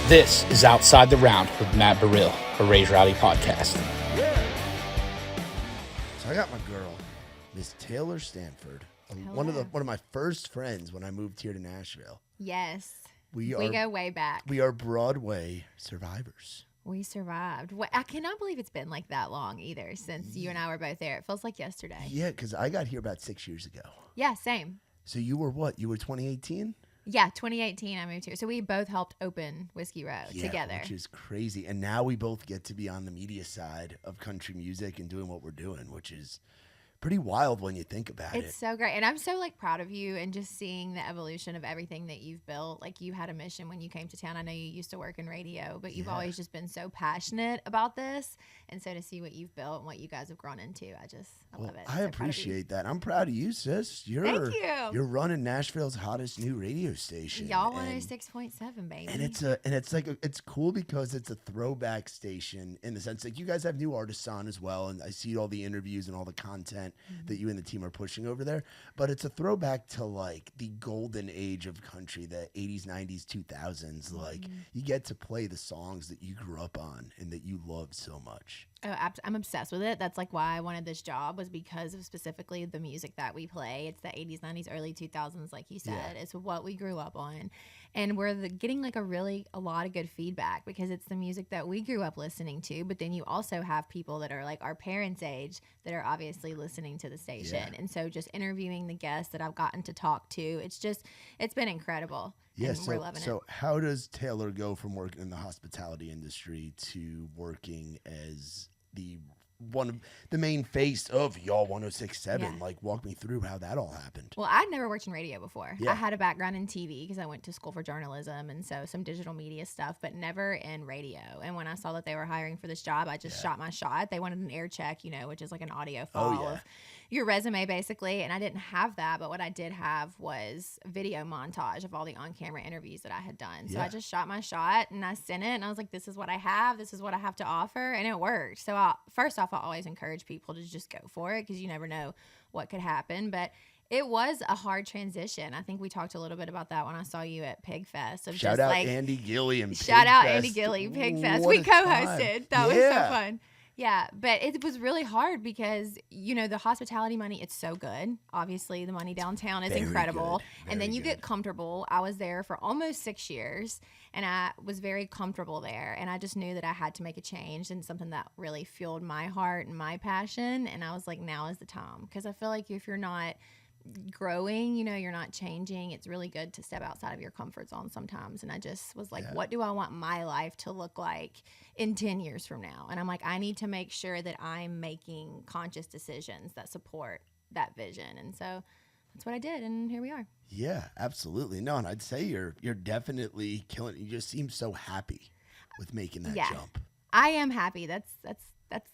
This is Outside the Round with Matt Burrill, a Raise Rowdy podcast. So I got my girl, Miss Taylor Stanford, one of my first friends when I moved here to Nashville. Yes. We go way back. We are Broadway survivors. We survived. I cannot believe it's been like that long either since you and I were both there. It feels like yesterday. Yeah, because I got here about 6 years ago. Yeah, same. So you were what? You were 2018? Yeah, 2018 I moved here. So we both helped open Whiskey Row together. Which is crazy. And now we both get to be on the media side of country music and doing what we're doing, which is pretty wild when you think about it. It's so great. And I'm so proud of you and just seeing the evolution of everything that you've built. Like you had a mission when you came to town. I know you used to work in radio, but you've always just been so passionate about this. And so to see what you've built and what you guys have grown into, I love it. I appreciate that. I'm proud of you, sis. Thank you. You're running Nashville's hottest new radio station. Y'all 106.7, baby. And it's cool because it's a throwback station in the sense like you guys have new artists on as well, and I see all the interviews and all the content that you and the team are pushing over there. But it's a throwback to like the golden age of country, the 80s, 90s, 2000s. Like you get to play the songs that you grew up on and that you loved so much. Oh, I'm obsessed with it. That's like why I wanted this job, was because of specifically the music that we play. It's the 80s, 90s, early 2000s, like you said. Yeah. It's what we grew up on. And we're getting like a lot of good feedback because it's the music that we grew up listening to. But then you also have people that are like our parents' age that are obviously listening to the station. Yeah. And so just interviewing the guests that I've gotten to talk to, it's been incredible. Yes, we're loving it. So how does Taylor go from working in the hospitality industry to working as the main face of y'all 106.7? Yeah. Like, walk me through how that all happened. Well, I'd never worked in radio before. Yeah. I had a background in TV because I went to school for journalism and so some digital media stuff, but never in radio. And when I saw that they were hiring for this job, I just shot my shot. They wanted an air check, which is like an audio file of your resume basically. And I didn't have that, but what I did have was a video montage of all the on-camera interviews that I had done. So I just shot my shot and I sent it and I was like, this is what I have. This is what I have to offer. And it worked. So first off, I always encourage people to just go for it because you never know what could happen. But it was a hard transition. I think we talked a little bit about that when I saw you at Pig Fest. Shout out Andy Gilly and Shout out Andy Gilly, Pig Fest. We co-hosted. That was so fun. Yeah, but it was really hard because, the hospitality money, it's so good. Obviously, the money downtown is incredible. And then you get comfortable. I was there for almost 6 years, and I was very comfortable there. And I just knew that I had to make a change and something that really fueled my heart and my passion. And I was like, now is the time. Because I feel like if you're not growing, you're not changing, it's really good to step outside of your comfort zone sometimes. And I just was like, what do I want my life to look like in 10 years from now? And I'm like, I need to make sure that I'm making conscious decisions that support that vision. And so that's what I did, and here we are. Yeah, absolutely. No, and I'd say you're definitely killing it. You just seem so happy with making that jump. I am happy. That's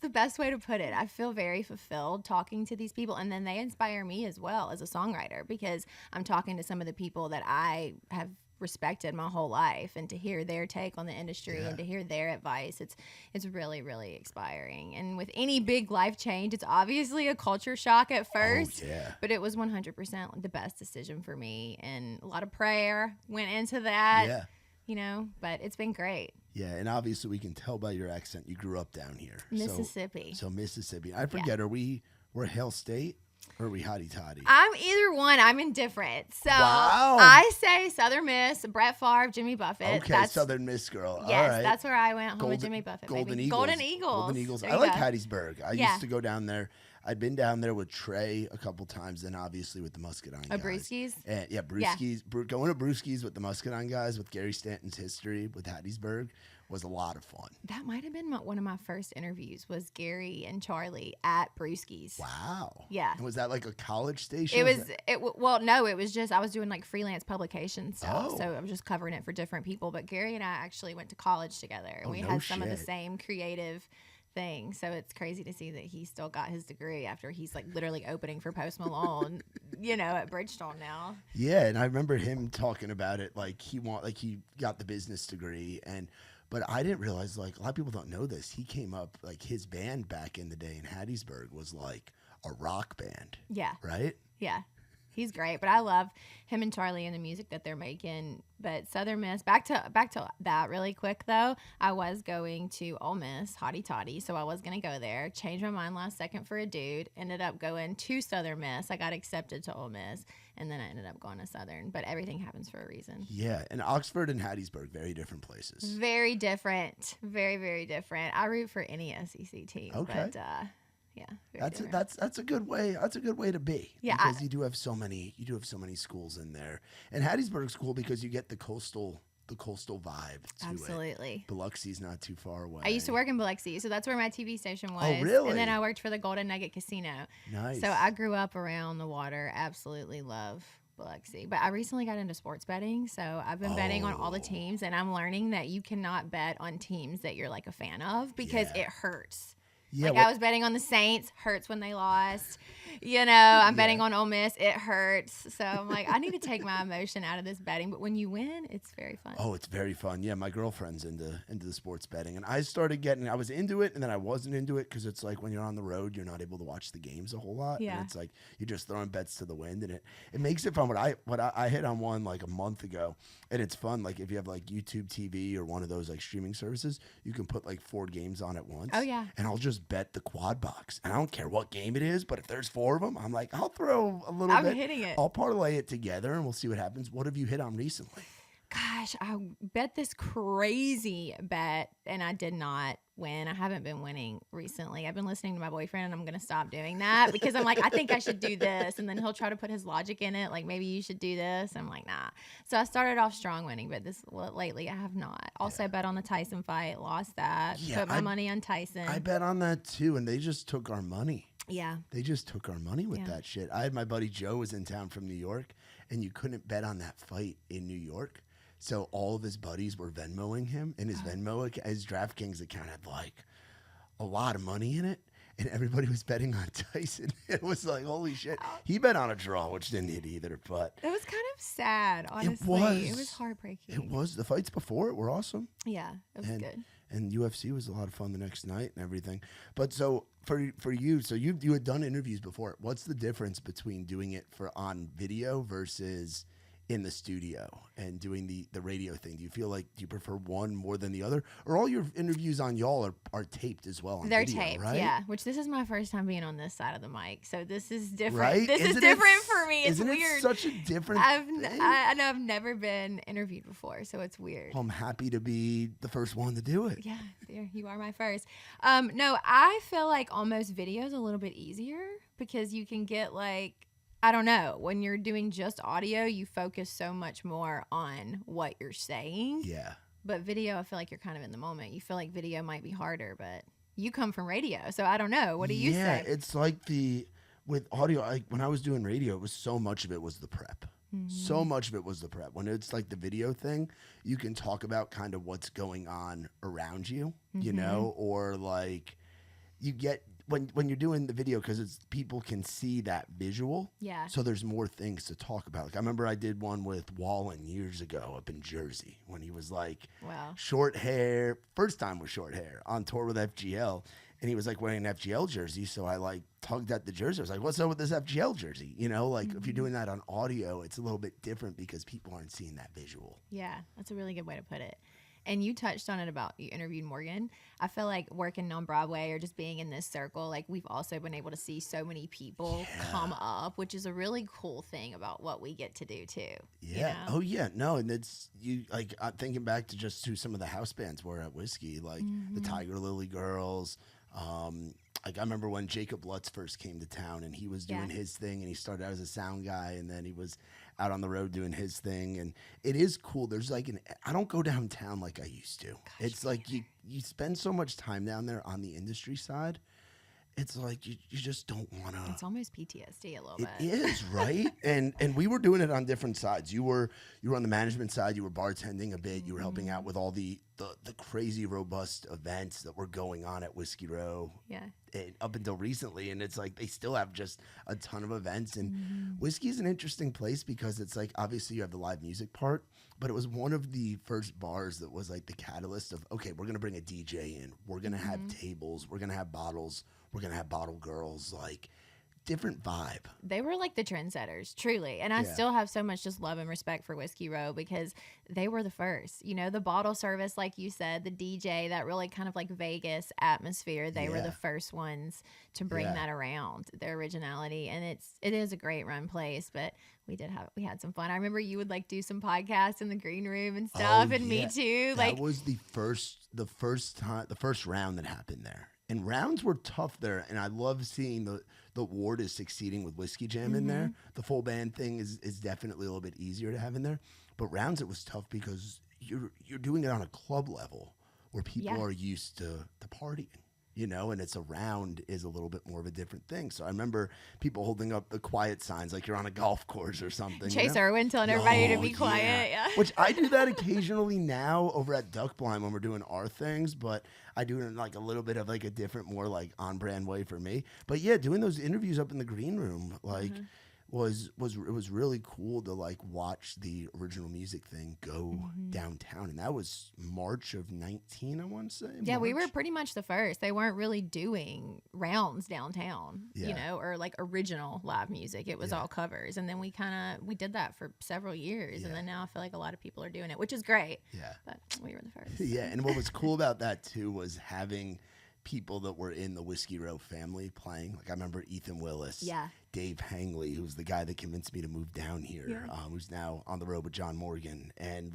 the best way to put it. I feel very fulfilled talking to these people, and then they inspire me as well as a songwriter because I'm talking to some of the people that I have respected my whole life, and to hear their take on the industry and to hear their advice, it's really, really inspiring. And with any big life change, it's obviously a culture shock at first, but it was 100% the best decision for me, and a lot of prayer went into that. But it's been great. Yeah, and obviously we can tell by your accent you grew up down here. Mississippi. So Mississippi. I forget, we're Hail State or are we Hotty Toddy? I'm either one. I'm indifferent. So I say Southern Miss, Brett Favre, Jimmy Buffett. Okay, that's Southern Miss girl. Yes, all right. That's where I went home with Jimmy Buffett. Golden baby. Eagles. Golden Eagles. I like Hattiesburg. I used to go down there. I'd been down there with Trey a couple times, and obviously with the Muscadine guys. Brewskis? Brewskis. Going to Brewskis with the Muscadine guys, with Gary Stanton's history with Hattiesburg, was a lot of fun. That might have been one of my first interviews, was Gary and Charlie at Brewskis. Wow. Yeah. And was that like a college station? No, it was just, I was doing like freelance publication stuff. So I was just covering it for different people. But Gary and I actually went to college together, and we had some of the same creative thing. So it's crazy to see that he still got his degree after he's like literally opening for Post Malone, at Bridgestone now. Yeah, and I remember him talking about it like he got the business degree, but I didn't realize, like, a lot of people don't know this. He came up, like, his band back in the day in Hattiesburg was like a rock band. Yeah. Right? Yeah. He's great, but I love him and Charlie and the music that they're making. But Southern Miss, back to that really quick though. I was going to Ole Miss, hotty toddy, so I was gonna go there. Changed my mind last second for a dude. Ended up going to Southern Miss. I got accepted to Ole Miss, and then I ended up going to Southern. But everything happens for a reason. Yeah, and Oxford and Hattiesburg, very different places. Very different, very very different. I root for any SEC team. Okay. But, yeah, that's a good way. That's a good way to be. Yeah, because you do have so many schools in there, and Hattiesburg's cool because you get the coastal vibe to absolutely. it. Biloxi's not too far away. I used to work in Biloxi, so that's where my TV station was. Oh, really? And then I worked for the Golden Nugget Casino. Nice. So I grew up around the water. Absolutely love Biloxi. But I recently got into sports betting, so I've been betting on all the teams, and I'm learning that you cannot bet on teams that you're like a fan of because it hurts. Yeah, I was betting on the Saints. Hurts when they lost. I'm betting on Ole Miss. It hurts. So I'm like, I need to take my emotion out of this betting. But when you win, it's very fun. Oh, it's very fun. Yeah, my girlfriend's into the sports betting. And I was into it, and then I wasn't into it because it's like when you're on the road, you're not able to watch the games a whole lot. Yeah. And it's like you're just throwing bets to the wind. And it makes it fun. What I hit on one like a month ago, and it's fun. Like if you have like YouTube TV or one of those like streaming services, you can put like 4 games on at once. Oh, yeah. And I'll just bet the quad box. And I don't care what game it is, but if there's 4 of them, I'm like, I'll throw a little bit. I'm hitting it. I'll parlay it together and we'll see what happens. What have you hit on recently? Gosh, I bet this crazy bet and I did not win. I haven't been winning recently. I've been listening to my boyfriend and I'm going to stop doing that because I'm like, I think I should do this. And then he'll try to put his logic in it. Like, maybe you should do this. I'm like, nah. So I started off strong winning, but lately I have not. Also bet on the Tyson fight, lost that. Yeah, put my money on Tyson. I bet on that too. And they just took our money. Yeah. They just took our money with that shit. I had my buddy Joe was in town from New York and you couldn't bet on that fight in New York. So all of his buddies were Venmoing him, and his his DraftKings account had like a lot of money in it, and everybody was betting on Tyson. It was like, holy shit. He bet on a draw, which didn't hit either, but it was kind of sad, honestly. It was heartbreaking. It was. The fights before it were awesome. Yeah, it was good. And UFC was a lot of fun the next night and everything. But so for you, so you had done interviews before. What's the difference between doing it on video versus in the studio and doing the radio thing? Do you feel like, do you prefer one more than the other, or all your interviews on y'all are taped as well on They're video, taped, right? Yeah, which this is my first time being on this side of the mic, so this is different. Right? This is different for me. It's isn't weird. It such a different thing? I know I've never been interviewed before, so it's weird. Well, I'm happy to be the first one to do it. Yeah, there, you are my first. No, I feel like almost video is a little bit easier because you can get like, I don't know. When you're doing just audio, you focus so much more on what you're saying. Yeah. But video, I feel like you're kind of in the moment. You feel like video might be harder, but you come from radio, so I don't know. What do you say? Yeah, it's like with audio, when I was doing radio, it was so much of it was the prep. Mm-hmm. So much of it was the prep. When it's like the video thing, you can talk about kind of what's going on around you, or like you get, when you're doing the video, because it's people can see that visual. Yeah. So there's more things to talk about. Like I remember I did one with Wallen years ago up in Jersey when he was like short hair, first time with short hair on tour with FGL, and he was like wearing an FGL jersey. So I like tugged at the jersey. I was like, "What's up with this FGL jersey?" If you're doing that on audio, it's a little bit different because people aren't seeing that visual. Yeah, that's a really good way to put it. And you touched on it about you interviewed Morgan. I feel like working on Broadway or just being in this circle, like we've also been able to see so many people come up, which is a really cool thing about what we get to do too. Yeah. Oh yeah. No, and it's you like I'm thinking back to just who some of the house bands were at Whiskey, like the Tiger Lily Girls. Like I remember when Jacob Lutz first came to town and he was doing his thing and he started out as a sound guy and then he was out on the road doing his thing, and it is cool. There's like I don't go downtown like I used to. Gosh, it's like you spend so much time down there on the industry side. It's like you just don't want to. It's almost PTSD a little bit. It is, right? and we were doing it on different sides. You were on the management side. You were bartending a bit. You were helping out with all the crazy robust events that were going on at Whiskey Row. Yeah. Up until recently, and it's like they still have just a ton of events. And Whiskey is an interesting place because it's like obviously you have the live music part, but it was one of the first bars that was like the catalyst of, okay, we're gonna bring a DJ in. We're gonna have tables. We're gonna have bottles. We're going to have bottle girls. Like, different vibe. They were like the trendsetters, truly. And I still have so much just love and respect for Whiskey Row because they were the first. You know, the bottle service, like you said, the DJ, that really kind of like Vegas atmosphere. They were the first ones to bring that around, their originality. And it is a great run place, but we had some fun. I remember you would like do some podcasts in the green room and stuff, and me too. That was the first round that happened there. And rounds were tough there, and I love seeing the ward is succeeding with Whiskey Jam in there. The full band thing is definitely a little bit easier to have in there. But rounds, it was tough because you're doing it on a club level where people are used to partying, you know, and it's a round is a little bit more of a different thing. So I remember people holding up the quiet signs like you're on a golf course or something. Chase Irwin telling everybody to be quiet. Yeah. Which I do that occasionally now over at Duck Blind when we're doing our things, but I do it in like a little bit of like a different, more like on brand way for me. But yeah, doing those interviews up in the green room, like was really cool to like watch the original music thing go downtown. And that was March of 19, I want to say. Yeah, we were pretty much the first. They weren't really doing rounds downtown, you know, or like original live music. It was all covers. And then we did that for several years. And then now I feel like a lot of people are doing it, which is great. Yeah. But we were the first. Yeah. And what was cool about that too was having people that were in the Whiskey Row family playing. Like I remember Ethan Willis, Dave Hangley, who's the guy that convinced me to move down here, who's now on the road with John Morgan, and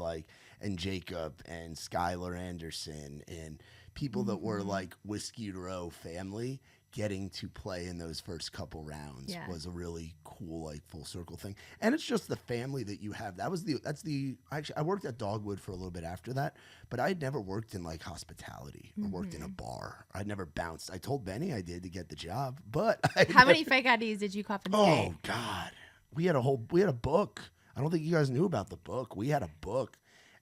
Jacob and Skylar Anderson, and people that were like Whiskey Row family getting to play in those first couple rounds was a really cool like full circle thing. And it's just the family that you have. Actually I worked at Dogwood for a little bit after that, but I had never worked in like hospitality or worked in a bar. I'd never bounced. I told Benny I did to get the job, but how many fake IDs did you cop in the day? Oh God. We had a book. I don't think you guys knew about the book. We had a book.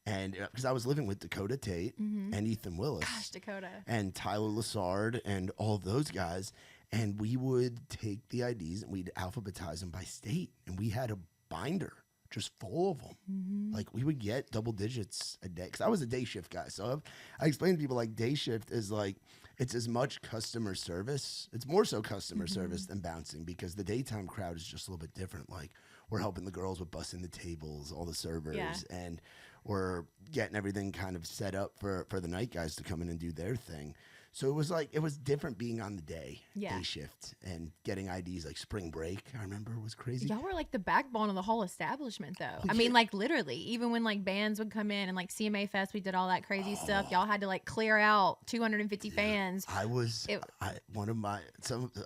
And because I was living with Dakota Tate and Ethan Willis. Gosh, Dakota. And Tyler Lassard and all of those guys. And we would take the IDs and we'd alphabetize them by state. And we had a binder just full of them. Like we would get double digits a day. Because I was a day shift guy. So I explained to people like day shift is like, it's as much customer service. It's more so customer service than bouncing because the daytime crowd is just a little bit different. Like we're helping the girls with bussing the tables, all the servers, and we're getting everything kind of set up for the night guys to come in and do their thing. So it was different being on the day shift and getting IDs like spring break. I remember it was crazy. Y'all were like the backbone of the whole establishment though. I mean, like literally, even when like bands would come in and like CMA Fest, we did all that crazy stuff. Y'all had to like clear out 250 fans.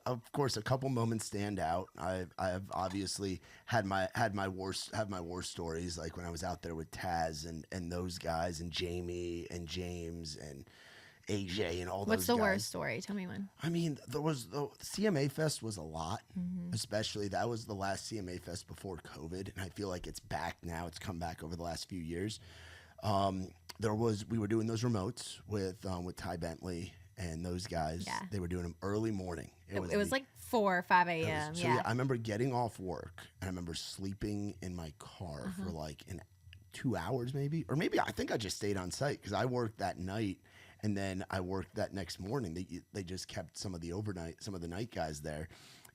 Of course, a couple moments stand out. I've obviously had my worst stories, like when I was out there with Taz and those guys and Jamie and James and AJ and all those guys. What's the worst story? Tell me one. I mean, the CMA Fest was a lot, especially that was the last CMA Fest before COVID, and I feel like it's back now. It's come back over the last few years. We were doing those remotes with Ty Bentley and those guys. Yeah. They were doing them early morning. It was like 4 or 5 a.m. I remember getting off work, and I remember sleeping in my car for like 2 hours maybe, or maybe I think I just stayed on site because I worked that night. And then I worked that next morning. They just kept some of the night guys there.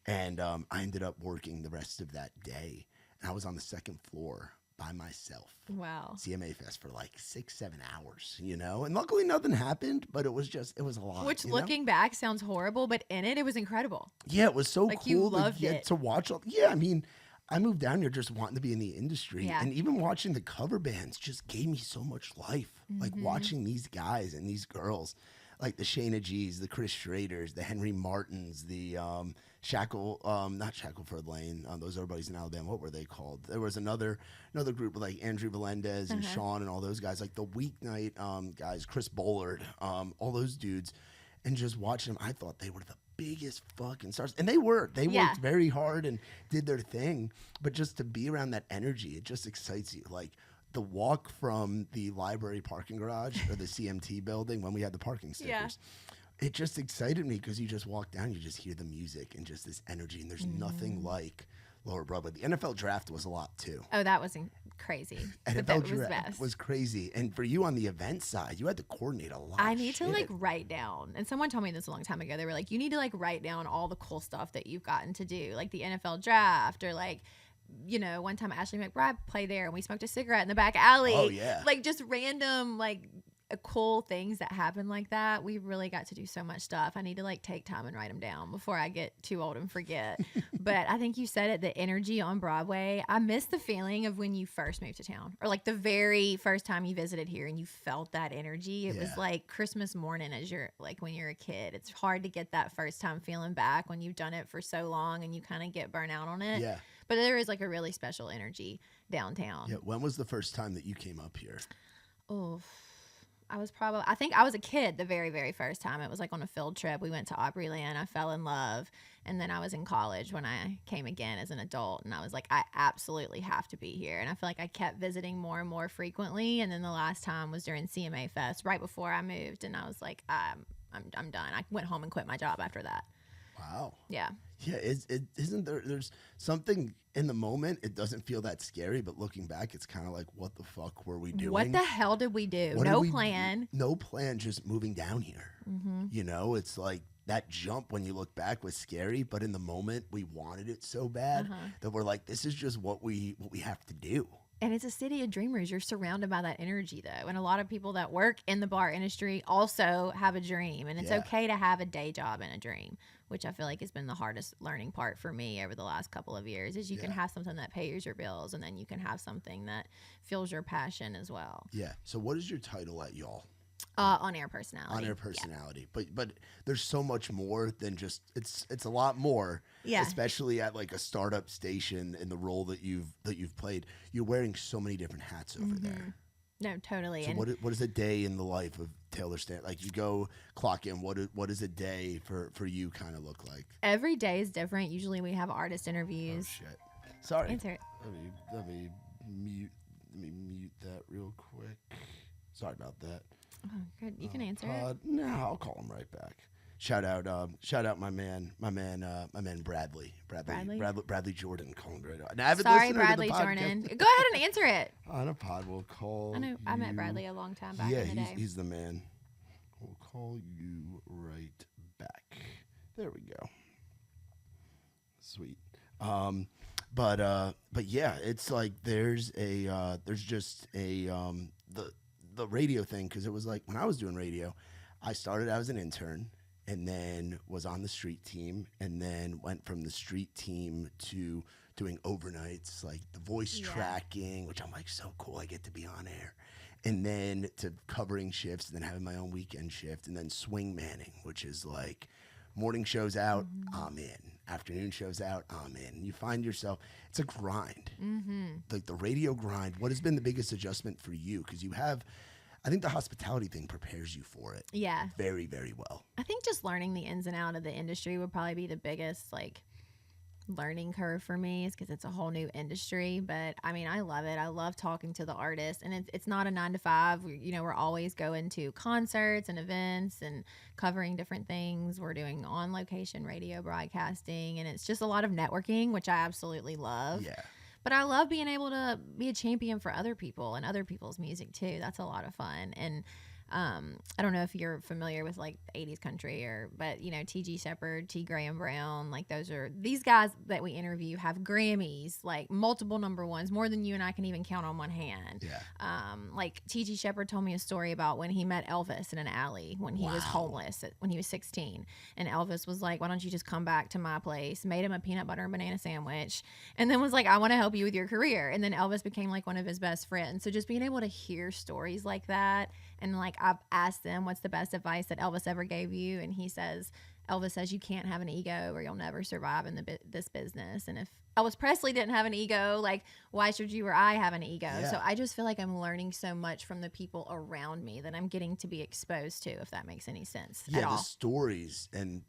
And I ended up working the rest of that day. And I was on the second floor by myself. Wow. CMA Fest for like 6-7 hours, you know? And luckily nothing happened, but it was a lot. Which looking back sounds horrible, but in it was incredible. Yeah, it was so like cool to get to watch. Yeah, I mean, I moved down here just wanting to be in the industry. Yeah. And even watching the cover bands just gave me so much life. Like watching these guys and these girls, like the Shayna G's, the Chris Schraders, the Henry Martins, the not Shackleford Lane. Those other buddies in Alabama, what were they called? There was another group with like Andrew Melendez and Sean and all those guys, like the weeknight guys, Chris Bullard, all those dudes. And just watching them, I thought they were the biggest fucking stars. And they worked very hard and did their thing. But just to be around that energy, it just excites you. Like the walk from the library parking garage or the CMT building when we had the parking stickers, it just excited me because you just walk down, you just hear the music and just this energy. And there's nothing like Lower Broadway. The NFL draft was a lot too. Oh, that was crazy. NFL draft was crazy. And for you on the event side, you had to coordinate a lot. I need to like write down, and someone told me this a long time ago. They were like, you need to like write down all the cool stuff that you've gotten to do, like the NFL draft, or like, you know, one time Ashley McBride played there and we smoked a cigarette in the back alley. Oh yeah. Like just random like cool things that happen like that. We really got to do so much stuff. I need to like take time and write them down before I get too old and forget. But I think you said it, the energy on Broadway. I miss the feeling of when you first moved to town, or like the very first time you visited here and you felt that energy. It was like Christmas morning as you're like when you're a kid. It's hard to get that first time feeling back when you've done it for so long and you kind of get burnt out on it. Yeah. But there is like a really special energy downtown. Yeah. When was the first time that you came up here? Oh, I think I was a kid the very, very first time. It was like on a field trip. We went to Opryland. I fell in love. And then I was in college when I came again as an adult. And I was like, I absolutely have to be here. And I feel like I kept visiting more and more frequently. And then the last time was during CMA Fest right before I moved. And I was like, I'm done. I went home and quit my job after that. Wow. Yeah. Yeah. Isn't there's something in the moment, it doesn't feel that scary, but looking back, it's kind of like, what the fuck were we doing? What the hell did we do? No plan. No plan, just moving down here. Mm-hmm. You know, it's like that jump when you look back was scary, but in the moment we wanted it so bad that we're like, this is just what we have to do. And it's a city of dreamers. You're surrounded by that energy, though. And a lot of people that work in the bar industry also have a dream. And it's okay to have a day job and a dream, which I feel like has been the hardest learning part for me over the last couple of years, is you can have something that pays your bills, and then you can have something that fuels your passion as well. Yeah. So what is your title at y'all? On-air personality. On-air personality. Yeah. But there's so much more than just, it's a lot more. Yeah. Especially at like a startup station in the role that you've played. You're wearing so many different hats over there. No, totally. So what is a day in the life of Taylor Stanford? Like you go clock in, what does a day for you kind of look like? Every day is different. Usually we have artist interviews. Oh shit. Sorry. Answer it. Let me mute that real quick. Sorry about that. Oh, good. You can answer it. No, I'll call him right back. Shout out my man Bradley Jordan. Call him right out. Sorry, Bradley Jordan. Go ahead and answer it. On a pod, we'll call. I know. I met Bradley a long time back in the day. He's the man. We'll call you right back. There we go. Sweet. But yeah, it's like there's just the radio thing, because it was like when I was doing radio, I started out as an intern and then was on the street team, and then went from the street team to doing overnights, like the voice tracking, which I'm like, so cool, I get to be on air. And then to covering shifts, and then having my own weekend shift, and then swing manning, which is like morning shows out, I'm in. Afternoon shows out, I'm in. You find yourself, it's a grind. Like the radio grind. What has been the biggest adjustment for you? Because you have, I think the hospitality thing prepares you for it. Yeah. Very, very well. I think just learning the ins and outs of the industry would probably be the biggest like learning curve for me, is because it's a whole new industry. But I mean, I love it. I love talking to the artists, and it's not a 9 to 5. We're always going to concerts and events and covering different things. We're doing on location radio broadcasting, and it's just a lot of networking, which I absolutely love. Yeah. But I love being able to be a champion for other people and other people's music too. That's a lot of fun. And I don't know if you're familiar with like 80's country, but T.G. Shepherd, T. Graham Brown, like these guys that we interview have Grammys, like multiple number ones, more than you and I can even count on one hand. Yeah. Like T.G. Shepherd told me a story about when he met Elvis in an alley when he was homeless when he was 16, and Elvis was like, why don't you just come back to my place, made him a peanut butter and banana sandwich, and then was like, I want to help you with your career. And then Elvis became like one of his best friends. So just being able to hear stories like that, and like I've asked them, what's the best advice that Elvis ever gave you? And Elvis says, you can't have an ego or you'll never survive in this business. And if Elvis Presley didn't have an ego, like why should you or I have an ego? Yeah. So I just feel like I'm learning so much from the people around me that I'm getting to be exposed to, if that makes any sense at all. Yeah, the stories and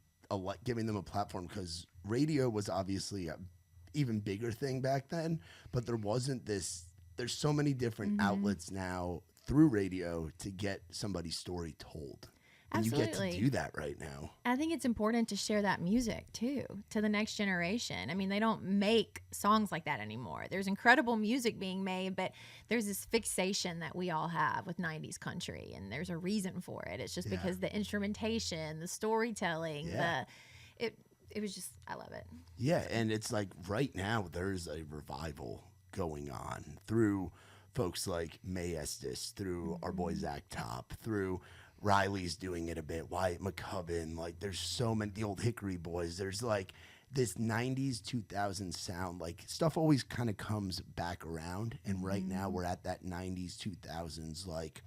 giving them a platform, because radio was obviously a even bigger thing back then, but there wasn't this. There's so many different outlets now through radio to get somebody's story told. And Absolutely. you get to do that right now. I think it's important to share that music too to the next generation. I mean, they don't make songs like that anymore. There's incredible music being made, but there's this fixation that we all have with 90s country, and there's a reason for it. It's just because the instrumentation, the storytelling, it was just, I love it. Yeah, and it's like right now there's a revival going on through folks like May Estes, through our boy Zach Top, through Riley's doing it a bit, Wyatt McCubbin, like there's so many, the old Hickory Boys, there's like this 90s 2000s sound, like stuff always kind of comes back around, and right now we're at that 90s 2000s, like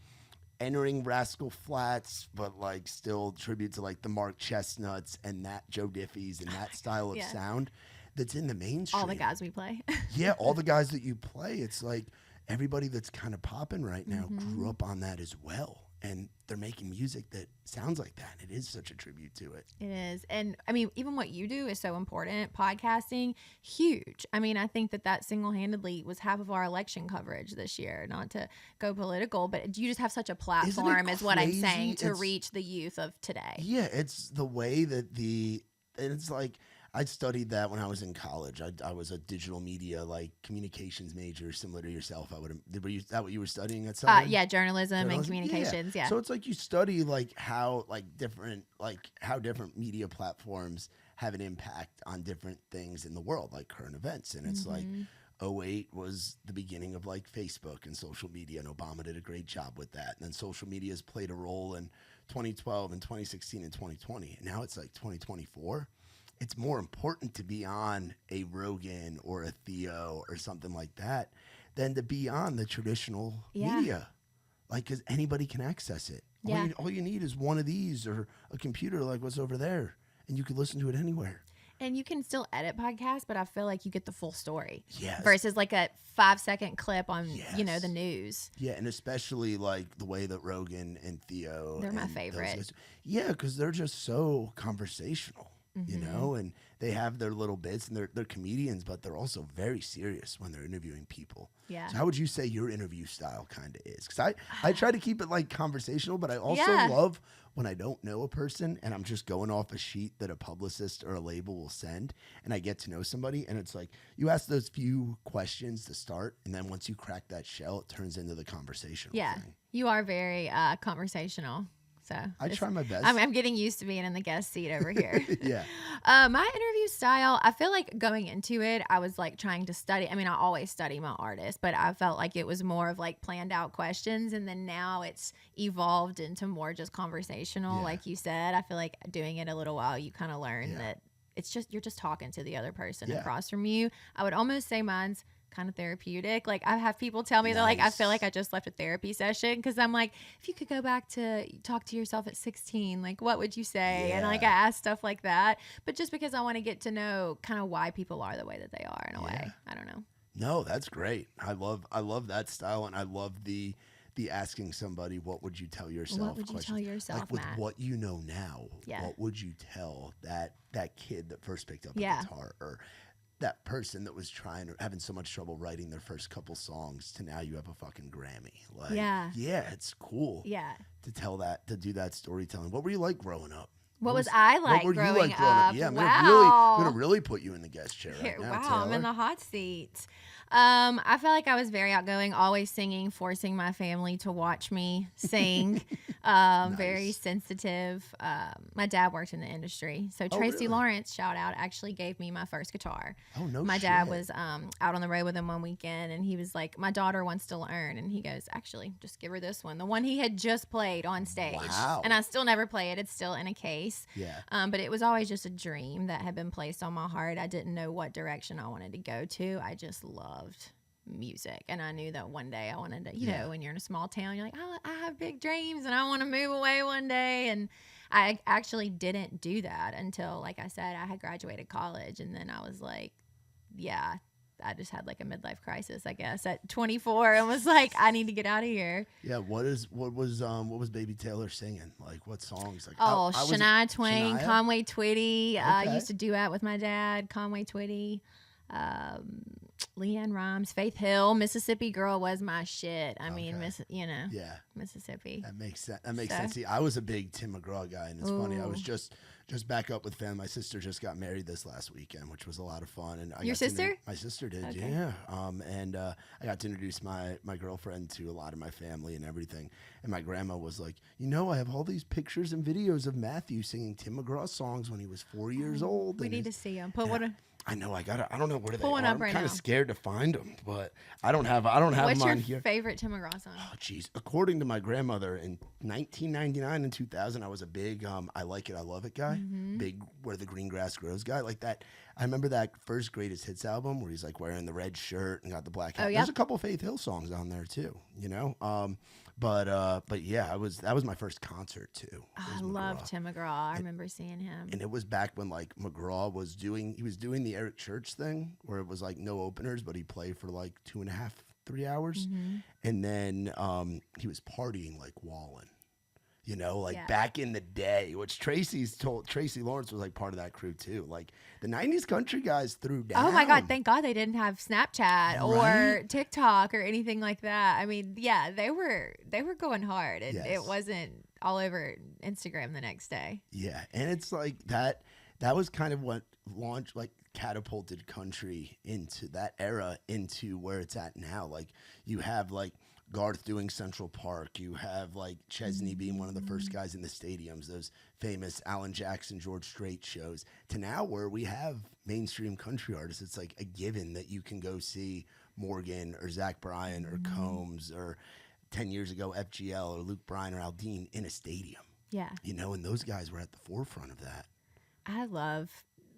entering Rascal Flatts, but like still tribute to like the Mark Chestnuts and that Joe Diffie's and that style of sound that's in the mainstream. All the guys we play. Yeah, all the guys that you play, it's like everybody that's kind of popping right now grew up on that as well. And they're making music that sounds like that. It is such a tribute to it. It is. And I mean, even what you do is so important. Podcasting, huge. I mean, I think that single-handedly was half of our election coverage this year. Not to go political, but you just have such a platform is what I'm saying to reach the youth of today. Yeah, it's the way that it's like, I studied that when I was in college. I was a digital media, like communications major, similar to yourself. Is that what you were studying at Southern? Yeah, journalism and communications. Yeah. So it's like you study like how different media platforms have an impact on different things in the world, like current events. And it's like 2008 was the beginning of like Facebook and social media, and Obama did a great job with that. And then social media has played a role in 2012 and 2016 and 2020. And now it's like 2024. It's more important to be on a Rogan or a Theo or something like that than to be on the traditional media. Like, because anybody can access it. All you need is one of these or a computer like what's over there, and you can listen to it anywhere. And you can still edit podcasts, but I feel like you get the full story. Yes. Versus like a 5-second clip on, the news. Yeah, and especially like the way that Rogan and Theo. They're my favorite. Yeah, because they're just so conversational. You know, and they have their little bits, and they're comedians, but they're also very serious when they're interviewing people. Yeah. So how would you say your interview style kind of is? Because I try to keep it like conversational, but I also love when I don't know a person and I'm just going off a sheet that a publicist or a label will send, and I get to know somebody, and it's like you ask those few questions to start, and then once you crack that shell, it turns into the conversational thing. You are very conversational. So I try my best. I'm getting used to being in the guest seat over here. Yeah. My interview style, I feel like going into it, I was like trying to study. I mean, I always study my artist, but I felt like it was more of like planned out questions. And then now it's evolved into more just conversational. Like you said, I feel like doing it a little while, you kind of learn that it's just, you're just talking to the other person across from you. I would almost say mine's kind of therapeutic. Like I have people tell me they're like, I feel like I just left a therapy session, because I'm like, if you could go back to talk to yourself at 16, like what would you say? And like I ask stuff like that, but just because I want to get to know kind of why people are the way that they are in a way. I don't know. No, that's great. I love that style, and I love the asking somebody, what would you tell yourself? What would you tell yourself, like with Matt? what you know now, what would you tell that kid that first picked up a guitar, or that person that was having so much trouble writing their first couple songs to now you have a fucking Grammy. Like, it's cool. Yeah. To do that storytelling. What were you like growing up? What was I like growing up? Yeah, I'm gonna really put you in the guest chair right now. Wow, Taylor. I'm in the hot seat. I felt like I was very outgoing, always singing, forcing my family to watch me sing. Very sensitive. My dad worked in the industry. So Tracy Lawrence, shout out, actually gave me my first guitar. Oh, no My shit. dad was out on the road with him one weekend, and he was like, my daughter wants to learn. And he goes, actually, just give her this one. The one he had just played on stage. Wow. And I still never play it. It's still in a case. Yeah. But it was always just a dream that had been placed on my heart. I didn't know what direction I wanted to go to. I just loved music, and I knew that one day I wanted to, you know, when you're in a small town, you're like, oh, I have big dreams and I want to move away one day. And I actually didn't do that until, like I said, I had graduated college, and then I was like, I just had like a midlife crisis, I guess, at 24, and was like, I need to get out of here. Yeah. What was Baby Taylor singing? Like what songs? Like Shania Twain, Conway Twitty. I used to duet with my dad, Conway Twitty. Leanne Rhymes, Faith Hill, Mississippi Girl was my shit. I mean, Mississippi. That makes sense. See, I was a big Tim McGraw guy, and it's funny. I was just back up with family. My sister just got married this last weekend, which was a lot of fun. And Your sister? My sister did, okay. yeah. And I got to introduce my girlfriend to a lot of my family and everything. And my grandma was like, I have all these pictures and videos of Matthew singing Tim McGraw songs when he was 4 years old. We need to see them. I know. I don't know where they Pull are. one up I'm right kind of now. scared to find them, but I don't have them on here. What's your favorite Tim McGraw song? Oh, jeez. According to my grandmother, in 1999 and 2000, I was a big I Like It, I Love It guy. Mm-hmm. Big Where the Green Grass Grows guy. Like that. I remember that first Greatest Hits album where he's like wearing the red shirt and got the black hat. Oh, yeah. There's a couple Faith Hill songs on there too, But yeah, that was my first concert too. I love Tim McGraw. I remember seeing him. And it was back when like McGraw was doing the Eric Church thing where it was like no openers, but he played for like 2.5, 3 hours. Mm-hmm. And then he was partying like Wallin. Back in the day, which Tracy Lawrence was like part of that crew too. Like the 90s country guys threw down. Oh my God, thank God they didn't have Snapchat or Right? TikTok or anything like that. I mean, yeah, they were going hard. It wasn't all over Instagram the next day. Yeah, and it's like that was kind of what catapulted country into that era into where it's at now. Like you have like Garth doing Central Park. You have like Chesney being one of the first guys in the stadiums, those famous Alan Jackson, George Strait shows, to now where we have mainstream country artists. It's like a given that you can go see Morgan or Zach Bryan or Combs or 10 years ago FGL or Luke Bryan or Aldean in a stadium. Yeah. And those guys were at the forefront of that. I love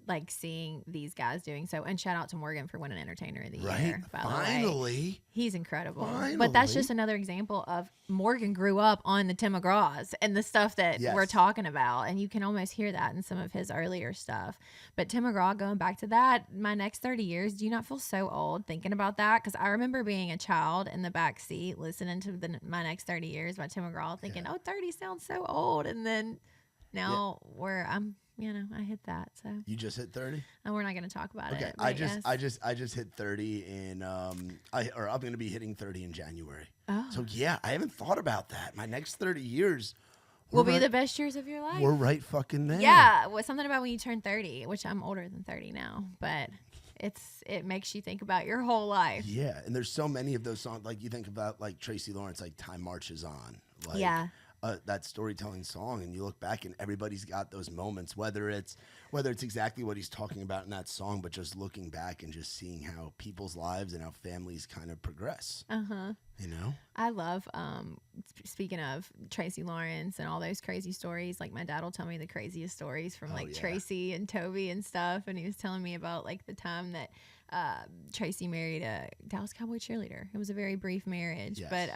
like seeing these guys doing so, and shout out to Morgan for winning Entertainer of the Right? Year. By Finally. the way. He's incredible. Finally. But that's just another example of Morgan grew up on the Tim McGraws and the stuff that we're talking about, and you can almost hear that in some of his earlier stuff. But Tim McGraw, going back to that, my next 30 years, do you not feel so old thinking about that? Because I remember being a child in the back seat listening to my next 30 years by Tim McGraw, thinking, 30 sounds so old, and then now where I'm. I hit that. So you just hit 30, and we're not going to talk about it. I just hit 30 in I'm going to be hitting 30 in January. Oh. So yeah, I haven't thought about that. My next 30 years will be the best years of your life. We're right fucking there. Yeah, something about when you turn 30, which I'm older than 30 now, but it makes you think about your whole life. Yeah, and there's so many of those songs. Like you think about like Tracy Lawrence, like Time Marches On. Like, yeah. That storytelling song, and you look back and everybody's got those moments, whether it's exactly what he's talking about in that song, but just looking back and just seeing how people's lives and how families kind of progress. I love speaking of Tracy Lawrence and all those crazy stories, like my dad will tell me the craziest stories from Tracy and Toby and stuff, and he was telling me about like the time that Tracy married a Dallas Cowboy cheerleader. It was a very brief marriage, but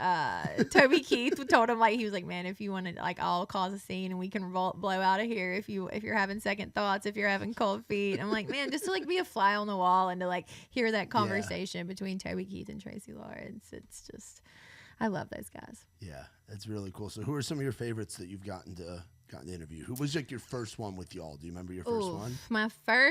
Toby Keith told him, like, he was like, man, if you want to, like, I'll cause a scene and we can blow out of here if you're having second thoughts, if you're having cold feet. I'm like, man, just to like be a fly on the wall and to like hear that conversation between Toby Keith and Tracy Lawrence. It's just, I love those guys. Yeah, that's really cool. So who are some of your favorites that you've gotten to interview? Who was like your first one with y'all? Do you remember your first one?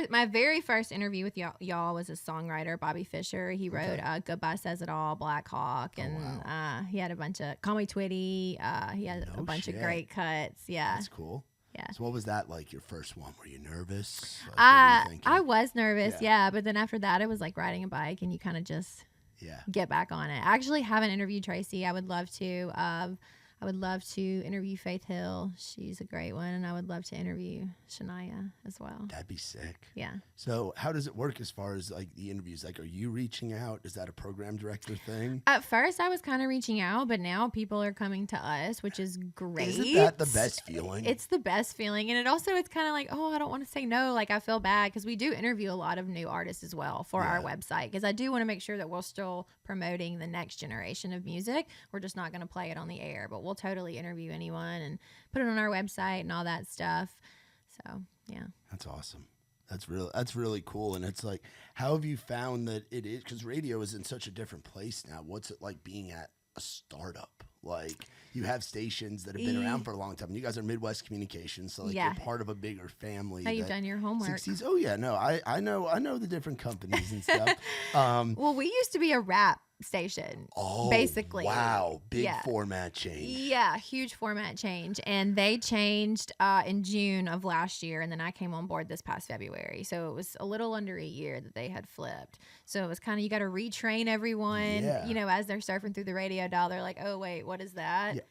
My very first interview with y'all was a songwriter, Bobby Fisher. He wrote Goodbye Says It All, Black Hawk, and he had a bunch of Call Me Twitty. He had a bunch of great cuts. Yeah, that's cool. Yeah. So what was that like, your first one? Were you nervous? Like, I was nervous, but then after that it was like riding a bike and you kind of just get back on it. I actually haven't interviewed Tracy. I would love to. I would love to interview Faith Hill. She's a great one. And I would love to interview Shania as well. That'd be sick. Yeah. So how does it work as far as like the interviews? Like, are you reaching out? Is that a program director thing? At first I was kind of reaching out, but now people are coming to us, which is great. Isn't that the best feeling? It's the best feeling. And it's kind of like, I don't want to say no. Like, I feel bad because we do interview a lot of new artists as well for our website, because I do want to make sure that we're still promoting the next generation of music. We're just not going to play it on the air, but we'll totally interview anyone and put it on our website and all that stuff. So yeah, that's awesome. That's really cool. And it's like, how have you found that it is, because radio is in such a different place now? What's it like being at a startup? Like, you have stations that have been around for a long time. You guys are Midwest Communications, so like you're part of a bigger family. Now you've done your homework. 60s. Oh yeah, no, I know the different companies and stuff. Well, we used to be a rap station. Basically. Wow, big format change. Yeah, huge format change, and they changed in June of last year, and then I came on board this past February. So it was a little under a year that they had flipped. So it was kind of, you got to retrain everyone. You know, as they're surfing through the radio dial, they're like, "Oh wait, what is that?" Yeah.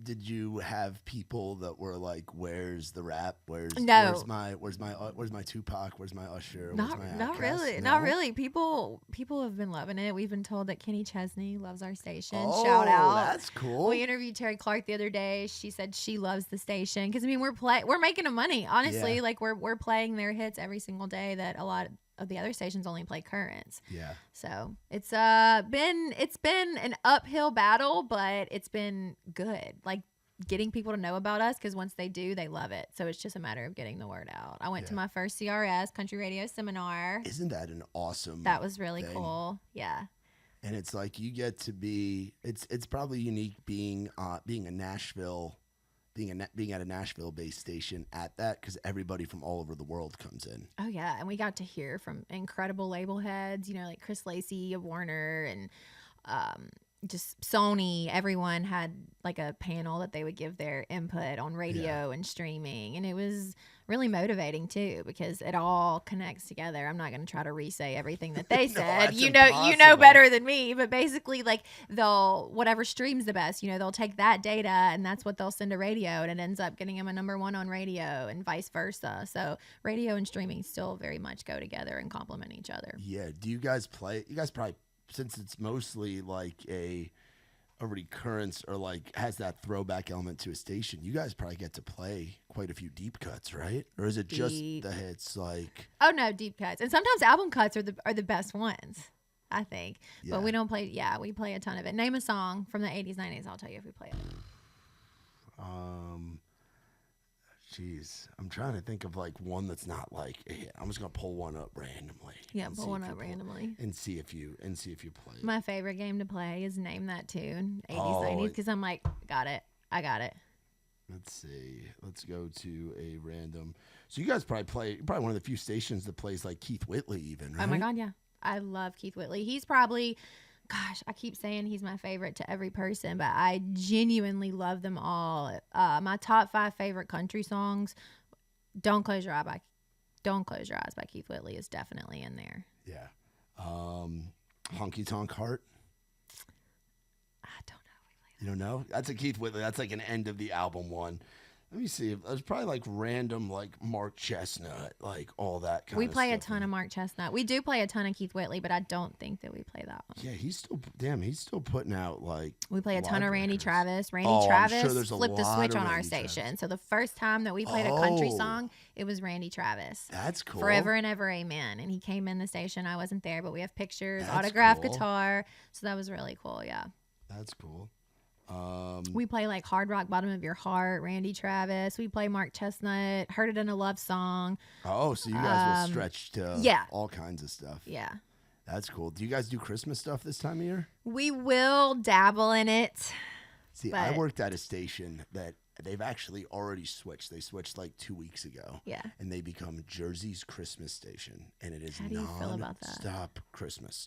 Did you have people that were like, "Where's the rap? Where's my Tupac? Where's my Usher? Not really. No? Not really. People have been loving it. We've been told that Kenny Chesney loves our station. Shout out. That's cool. We interviewed Terry Clark the other day. She said she loves the station because, I mean, we're making them money, honestly. Like we're playing their hits every single day that a lot of the other stations only play currents. Yeah. So it's been an uphill battle, but it's been good. Like, getting people to know about us, because once they do, they love it. So it's just a matter of getting the word out. I went to my first CRS country radio seminar. Isn't that an awesome That was really cool. Yeah. And it's like you get to be. It's probably unique being a Nashville, being at a Nashville-based station at that, because everybody from all over the world comes in. Oh yeah, and we got to hear from incredible label heads. You know, like Chris Lacey of Warner and just Sony. Everyone had like a panel that they would give their input on radio and streaming, and it was really motivating too, because it all connects together. I'm not going to try to re-say everything that they said. You know better than me, but basically, like, they'll, whatever streams the best, they'll take that data and that's what they'll send to radio, and it ends up getting them a #1 on radio and vice versa. So radio and streaming still very much go together and complement each other. Yeah. Do you guys play? You guys probably, since it's mostly like a recurrence, or like has that throwback element to a station, you guys probably get to play quite a few deep cuts, right? Or is it just the hits? Like, oh no, deep cuts, and sometimes album cuts are the best ones, I think. But we don't play. Yeah, we play a ton of it. Name a song from the 80s, 90s. I'll tell you if we play it. Jeez, I'm trying to think of like one that's not like a hit. I'm just gonna pull one up randomly. Yeah, pull one up randomly and see if you play it. My favorite game to play is Name That Tune, 80s, 90s, because I'm like, I got it. Let's see. Let's go to a random. So you guys probably one of the few stations that plays like Keith Whitley, even, right? Oh my God, yeah. I love Keith Whitley. He's probably, gosh, I keep saying he's my favorite to every person, but I genuinely love them all. My top 5 favorite country songs, Don't Close Your Eyes by Keith Whitley is definitely in there. Yeah. Honky Tonk Heart. I don't know. You don't know? That's a Keith Whitley. That's like an end of the album one. Let me see. There's probably like random, like Mark Chestnut, like all that kind of stuff. We play a ton of Mark Chestnut. We do play a ton of Keith Whitley, but I don't think that we play that one. Yeah, he's still putting out like. We play a ton of Randy Travis. Travis flipped the switch on our station. So the first time that we played a country song, it was Randy Travis. That's cool. Forever and Ever, Amen. And he came in the station. I wasn't there, but we have pictures, autographed guitar. So that was really cool. Yeah. That's cool. We play like Hard Rock Bottom of Your Heart, Randy Travis. We play Mark Chestnut, Heard It in a Love Song. Oh, so you guys will stretch to all kinds of stuff. Yeah. That's cool. Do you guys do Christmas stuff this time of year? We will dabble in it. See, I worked at a station that they've actually already switched. They switched like 2 weeks ago. Yeah. And they become Jersey's Christmas station. And it is How do you feel about that? Non-stop Christmas.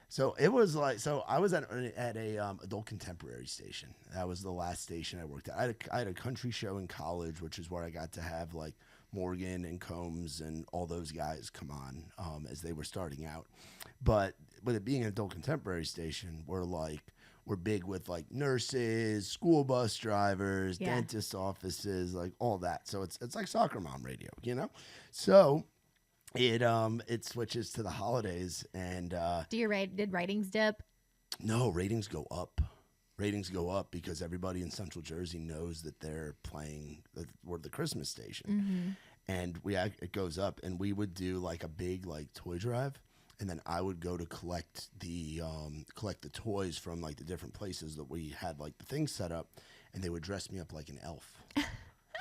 So it was like, I was at a adult contemporary station. That was the last station I worked at. I had a country show in college, which is where I got to have like Morgan and Combs and all those guys come on as they were starting out. But with it being an adult contemporary station, we're big with like nurses, school bus drivers, dentist offices, like all that. So it's like soccer mom radio, So it switches to the holidays, and did ratings dip? No, ratings go up. Ratings go up because everybody in Central Jersey knows that they're playing we're the Christmas station, and it goes up. And we would do like a big like toy drive, and then I would go to collect the toys from like the different places that we had like the things set up, and they would dress me up like an elf.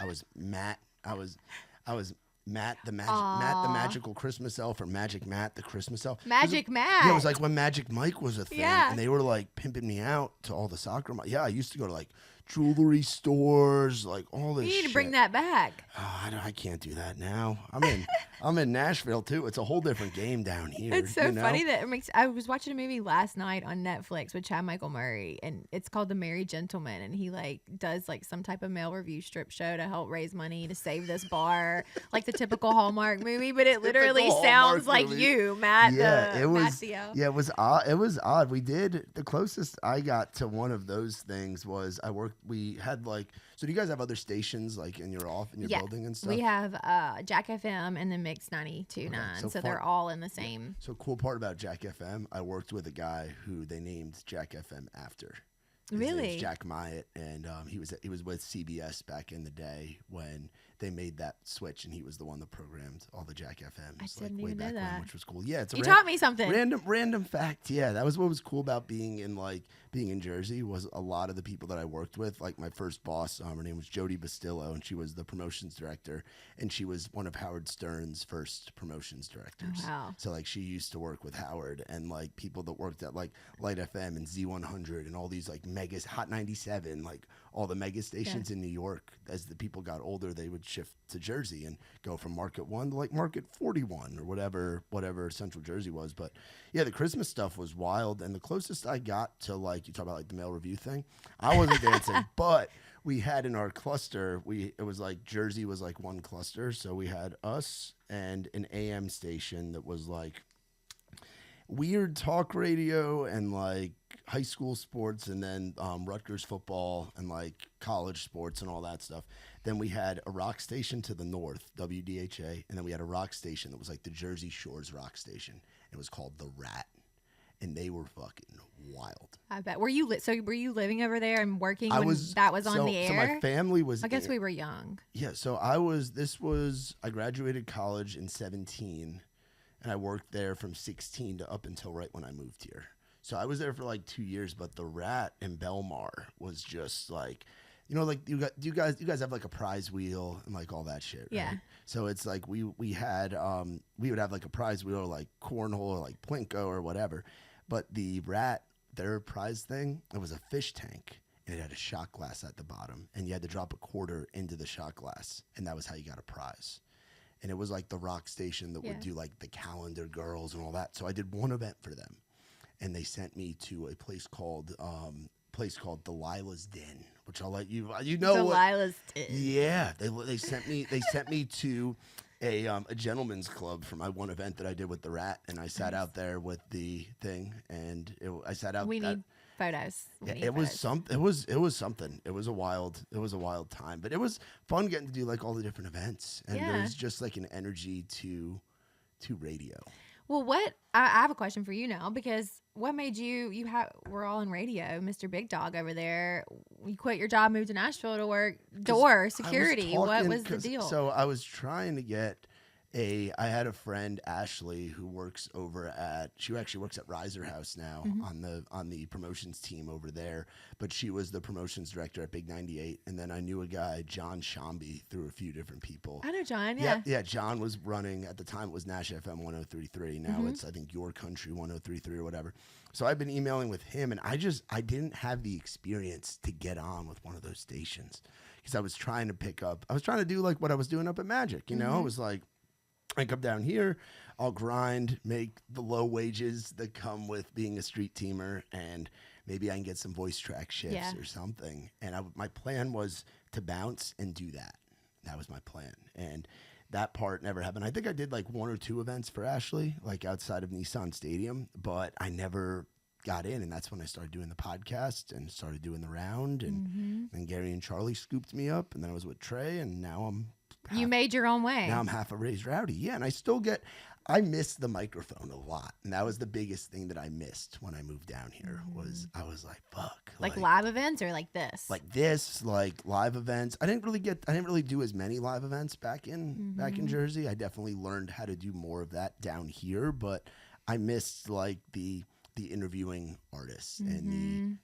I was Matt. I was Matt the magical Christmas elf, or Magic Matt the Christmas elf. Magic Matt. Yeah, it was like when Magic Mike was a thing, Yeah. and they were like pimping me out to all the soccer. Yeah, I used to go to like jewelry stores, like all this. You need shit. to bring that back. Oh, I can't do that now. I'm in Nashville too. It's a whole different game down here. It's so funny that it makes. I was watching a movie last night on Netflix with Chad Michael Murray, and it's called The Merry Gentleman, and he like does like some type of mail review strip show to help raise money to save this bar, like the typical Hallmark movie, but it literally sounds like you, Matt. Yeah, it was. Matt Theo. Yeah, it was odd. It was odd. We did the closest I got to one of those things was I worked. We had like. So do you guys have other stations like in your building and stuff? We have Jack FM and then Mix 92.9, so they're all in the same. So cool part about Jack FM, I worked with a guy who they named Jack FM after. His Really? name's Jack Myatt, and he was with CBS back in the day when they made that switch, and he was the one that programmed all the Jack FMs. I didn't even know that. which was cool. Yeah, it's You taught me something. Random fact. Yeah, that was what was cool about being in Jersey was a lot of the people that I worked with. Like my first boss, her name was Jody Bastillo, and she was the promotions director, and she was one of Howard Stern's first promotions directors. Oh, wow. So like she used to work with Howard, and like people that worked at like Light FM and Z100 and all these like mega Hot 97, like all the mega stations in New York. As the people got older, they would shift to Jersey and go from Market 1 to like Market 41 or whatever Central Jersey was. But yeah, the Christmas stuff was wild, and the closest I got to like you talk about like the mail review thing, I wasn't dancing, but we had in our cluster, it was like Jersey was like one cluster, so we had us and an AM station that was like weird talk radio and like high school sports, and then Rutgers football and like college sports and all that stuff. Then we had a rock station to the north, WDHA, and then we had a rock station that was like the Jersey Shore's rock station. It was called The Rat, and they were fucking wild. I bet. Were you living over there and working when that was on the air? So my family was. I guess we were young. Yeah, so I graduated college in 17. And I worked there from 16 to up until right when I moved here. So I was there for like 2 years, but the Rat in Belmar was just like, like you guys have like a prize wheel and like all that shit, right? Yeah. So it's like we would have like a prize wheel or like cornhole or like Plinko or whatever. But the Rat, their prize thing, it was a fish tank. And it had a shot glass at the bottom. And you had to drop a quarter into the shot glass. And that was how you got a prize. And it was like the rock station that would do like the calendar girls and all that. So I did one event for them, and they sent me to a place called Delilah's Den, which I'll let you Delilah's Den. Yeah, they sent me to a gentleman's club for my one event that I did with the Rat, and I sat out there with the thing, and I sat out. We need photos. It was something. It was a wild time, but it was fun getting to do like all the different events, and there's just like an energy to radio. Well, I have a question for you now, because what made we're all in radio, Mr. Big Dog over there. You quit your job, moved to Nashville to work door security. What was the deal? So I was trying to get I had a friend, Ashley, who works she actually works at Riser House now on the promotions team over there, but she was the promotions director at Big 98. And then I knew a guy, John Shambi, through a few different people. I know John, yeah. Yeah, John was running, at the time it was Nash FM 103.3. Now it's, I think, Your Country 103.3 or whatever. So I've been emailing with him, and I didn't have the experience to get on with one of those stations, because I was trying to do like what I was doing up at Magic, It was like, I come down here, I'll grind, make the low wages that come with being a street teamer, and maybe I can get some voice track shifts or something. And my plan was to bounce and do that. That was my plan. And that part never happened. I think I did like 1 or 2 events for Ashley, like outside of Nissan Stadium, but I never got in. And that's when I started doing the podcast and started doing the round. And then Gary and Charlie scooped me up, and then I was with Trey, and now you made your own way. Now I'm half a Raised Rowdy. Yeah, and I miss the microphone a lot. And that was the biggest thing that I missed when I moved down here was I was like, fuck. Like live events or like this? Like this, like live events. I didn't really do as many live events back in Jersey. I definitely learned how to do more of that down here, but I missed like the interviewing artists and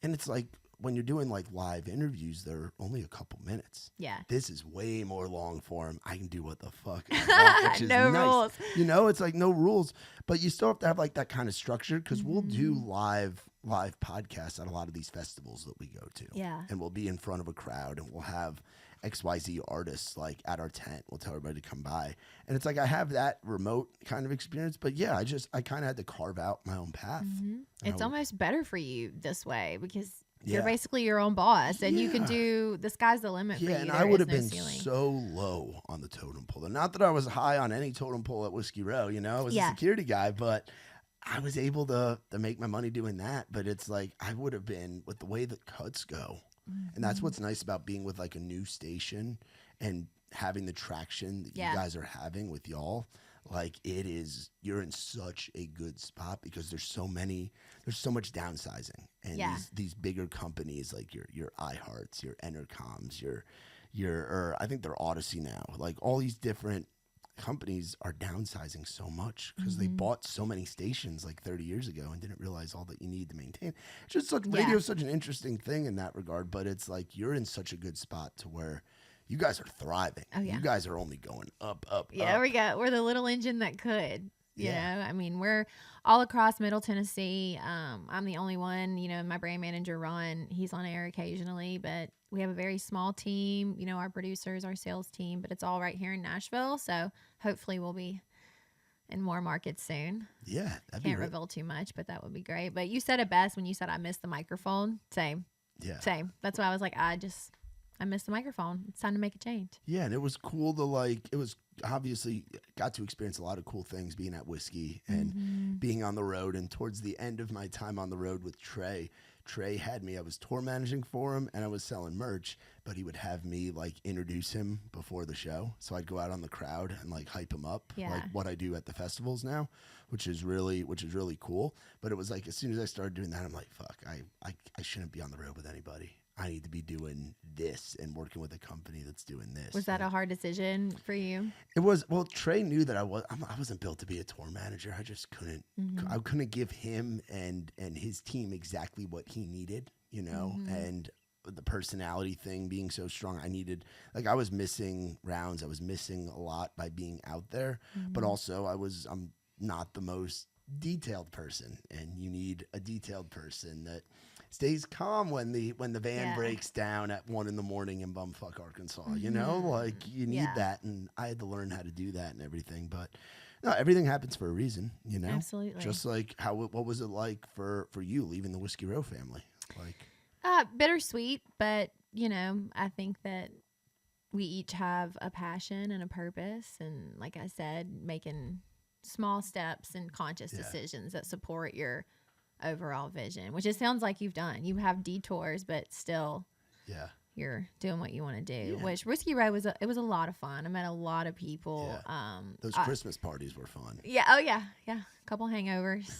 and it's like when you're doing like live interviews, they're only a couple minutes. Yeah. This is way more long form. I can do what the fuck I want, which is no nice. rules. You know, it's like no rules, but you still have to have like that kind of structure because we'll do live podcasts at a lot of these festivals that we go to. Yeah. And we'll be in front of a crowd and we'll have XYZ artists like at our tent. We'll tell everybody to come by. And it's like I have that remote kind of experience, but yeah, I kind of had to carve out my own path. It's almost better for you this way because you're basically your own boss and you can do, the sky's the limit for you. Yeah, and There I would have is no been ceiling. so low on the totem pole. Not that I was high on any totem pole at Whiskey Row, you know, I was a security guy, but I was able to make my money doing that. But it's like I would have been with the way the cuts go. And that's what's nice about being with like a new station and having the traction that you guys are having with y'all. Like you're in such a good spot because there's so much downsizing. And these bigger companies like your iHearts, your Entercoms, your I think they're Odyssey now. Like all these different companies are downsizing so much because they bought so many stations like 30 years ago and didn't realize all that you need to maintain. It's just radio is such an interesting thing in that regard, but it's like you're in such a good spot to where you guys are thriving. Oh, yeah. You guys are only going up. Yeah, up. we're the little engine that could. You know, I mean, we're all across Middle Tennessee. I'm the only one, you know, my brand manager, Ron, he's on air occasionally, but we have a very small team, you know, our producers, our sales team, but it's all right here in Nashville. So hopefully we'll be in more markets soon. Yeah. Can't reveal too much, but that would be great. But you said it best when you said I missed the microphone. Same. Yeah. Same. That's why I was like, I missed the microphone. It's time to make a change. Yeah, and it was cool to it was obviously got to experience a lot of cool things being at Whiskey and being on the road. And towards the end of my time on the road with Trey had me, I was tour managing for him and I was selling merch, but he would have me like introduce him before the show. So I'd go out on the crowd and like hype him up, like what I do at the festivals now, which is really cool. But it was like, as soon as I started doing that, I'm like, fuck, I shouldn't be on the road with anybody. I need to be doing this and working with a company that's doing this. Was that a hard decision for you? It was. Well, Trey knew that I wasn't built to be a tour manager. I just couldn't. I couldn't give him and his team exactly what he needed, you know. And the personality thing being so strong, I was missing rounds. I was missing a lot by being out there, but also I'm not the most detailed person, and you need a detailed person that stays calm when the van breaks down at 1 a.m. in bumfuck Arkansas. You know, like you need that, and I had to learn how to do that and everything. But no, everything happens for a reason. You know, absolutely. Just like what was it like for you leaving the Whiskey Row family? Like, bittersweet, but you know, I think that we each have a passion and a purpose, and like I said, making small steps and conscious decisions that support your overall vision, which it sounds like you've done. You have detours, but still you're doing what you want to do, which Whiskey Row was a lot of fun. I met a lot of people. Those Christmas parties were fun. Yeah. Oh yeah. Yeah. A couple hangovers.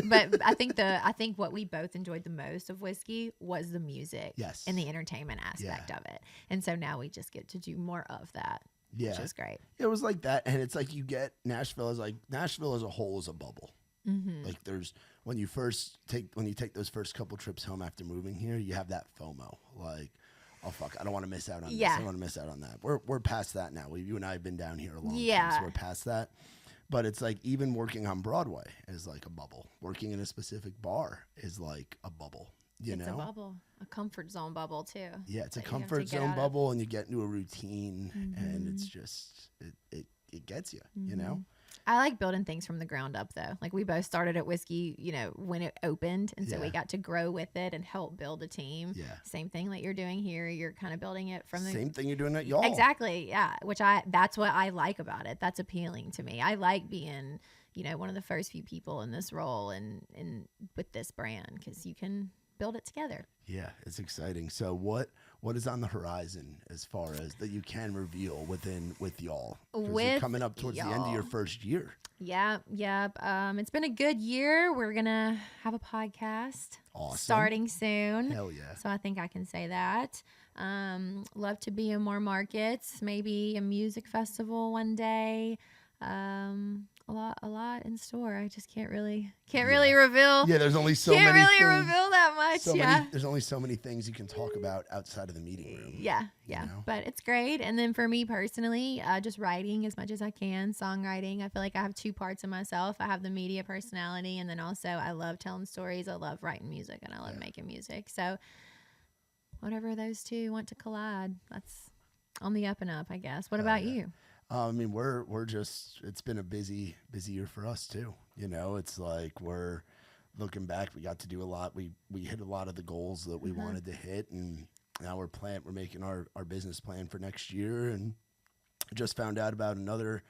But I think what we both enjoyed the most of Whiskey was the music and the entertainment aspect of it. And so now we just get to do more of that. Yeah. Which is great. It was like that. And it's like you get Nashville as a whole is a bubble. Like when you take those first couple trips home after moving here, you have that FOMO. Like, oh fuck, I don't want to miss out on this. I don't want to miss out on that. We're past that now. You and I have been down here a long time, so we're past that. But it's like even working on Broadway is like a bubble. Working in a specific bar is like a bubble. It's a bubble, a comfort zone bubble too. Yeah, it's a comfort zone bubble, and you get into a routine, and it's just it gets you. You know. I like building things from the ground up, though. Like we both started at Whiskey, you know, when it opened, and so we got to grow with it and help build a team. Yeah. Same thing that you're doing here. You're kind of building it from the same thing you're doing at y'all. Exactly. Yeah. That's what I like about it. That's appealing to me. I like being, you know, one of the first few people in this role and with this brand because you can build it together. Yeah, it's exciting. So what is on the horizon as far as that you can reveal with y'all? Because you're coming up towards the end of your first year. Yeah. It's been a good year. We're gonna have a podcast starting soon. Hell yeah. So I think I can say that. Love to be in more markets, maybe a music festival one day. a lot in store. I just can't really reveal. Yeah, there's only so many. Can't really things, reveal that much. there's only so many things you can talk about outside of the meeting room. Yeah. You know? But it's great. And then for me personally, just writing as much as I can, songwriting. I feel like I have two parts of myself. I have the media personality, and then also I love telling stories. I love writing music, and I love making music. So whatever those two want to collide, that's on the up and up, I guess. What about you? I mean, we're just, it's been a busy year for us too. You know, it's like we're looking back, we got to do a lot. We hit a lot of the goals that we wanted to hit, and now we're making our business plan for next year, and just found out about another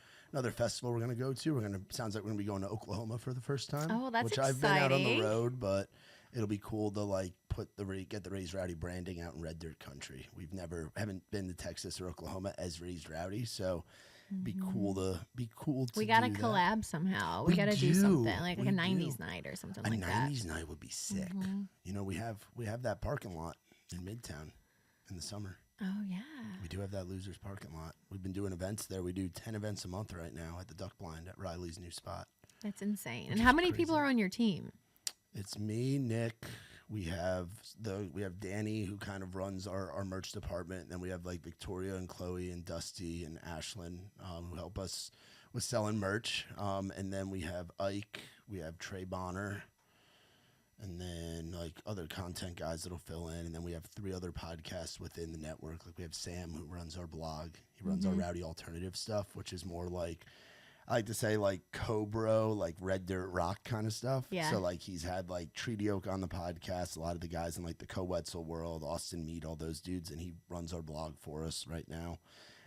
festival we're going to go to. Sounds like we're going to be going to Oklahoma for the first time. Oh, that's which exciting. I've been out on the road, but it'll be cool to like get the Raised Rowdy branding out in Red Dirt Country. Haven't been to Texas or Oklahoma as Raised Rowdy, so be cool to we gotta collab somehow. We gotta do something like a 90's night or something like that. A 90's night would be sick. You know, we have that parking lot in Midtown in the summer. Oh yeah. We do have that Losers parking lot. We've been doing events there. We do 10 events a month right now at the Duck Blind at Riley's new spot. That's insane. And how many people are on your team? It's me, Nick. We have Danny, who kind of runs our merch department, and then we have like Victoria and Chloe and Dusty and Ashlyn, who help us with selling merch. And then we have Ike, we have Trey Bonner, and then like other content guys that'll fill in. And then we have 3 other podcasts within the network. Like we have Sam, who runs our blog. He runs our Rowdy Alternative stuff, which is more like, I like to say like Cobra, like Red Dirt Rock kind of stuff. Yeah. So like he's had like Treaty Oak on the podcast, a lot of the guys in like the Co-Wetzel world, Austin Mead, all those dudes, and he runs our blog for us right now.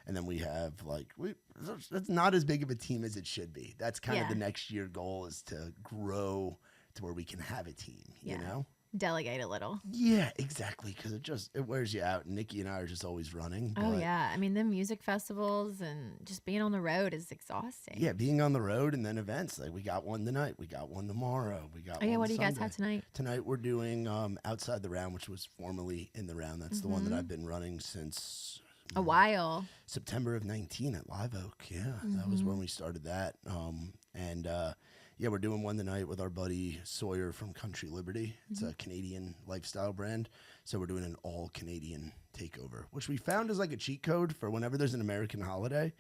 And then we have like that's not as big of a team as it should be. That's kind of the next year goal, is to grow to where we can have a team. You know. Delegate a little. Yeah, exactly, because it wears you out. Nikki and I are just always running. Oh yeah, I mean the music festivals and just being on the road is exhausting. Yeah, being on the road and then events. Like we got one tonight, we got one tomorrow, we got. Oh yeah, one what do you Sunday. guys have tonight? Tonight we're doing Outside the Round, which was formerly In the Round. That's the one that I've been running since a while. September of 19 at Live Oak. Yeah, that was when we started that. Yeah, we're doing one tonight with our buddy Sawyer from Country Liberty. It's a Canadian lifestyle brand. So we're doing an all Canadian takeover, which we found is like a cheat code for whenever there's an American holiday.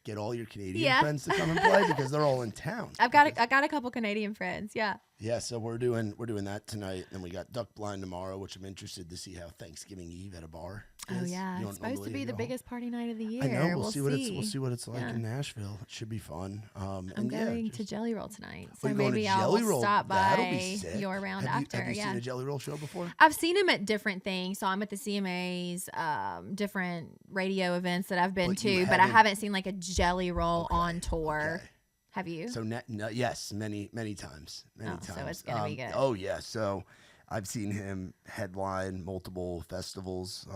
Get all your Canadian friends to come and play because they're all in town. I got a couple Canadian friends. Yeah. Yeah, so we're doing that tonight, and we got Duck Blind tomorrow, which I'm interested to see how Thanksgiving Eve at a bar is. Oh yeah, it's supposed to be the biggest party night of the year. I know. We'll see what it's like in Nashville. It should be fun. I'm going to Jelly Roll tonight, so going maybe to I'll Jelly Roll? stop That'll by be sick. your round after. Have you seen a Jelly Roll show before? I've seen him at different things. So I'm at the CMAs, different radio events that I've been to, but I haven't seen like a Jelly Roll on tour. Okay. Have you? So yes, many times, times. So it's gonna be good. Oh yeah, so I've seen him headline multiple festivals.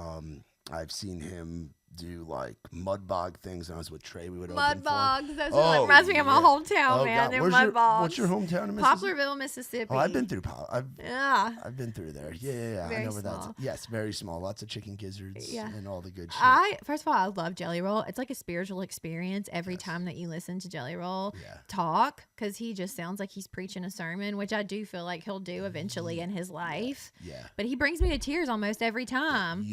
I've seen him do like mud bog things. When I was with Trey, we would mud bogs. That's what reminds me of my hometown, man. They're mud bogs. What's your hometown in Mississippi? Poplarville, Mississippi. Oh, I've been through. I've been through there. Yeah. Very I know where small. that's. Yes, very small. Lots of chicken gizzards and all the good shit. First of all, I love Jelly Roll. It's like a spiritual experience every time that you listen to Jelly Roll talk, because he just sounds like he's preaching a sermon, which I do feel like he'll do eventually in his life. Yeah. But he brings me to tears almost every time.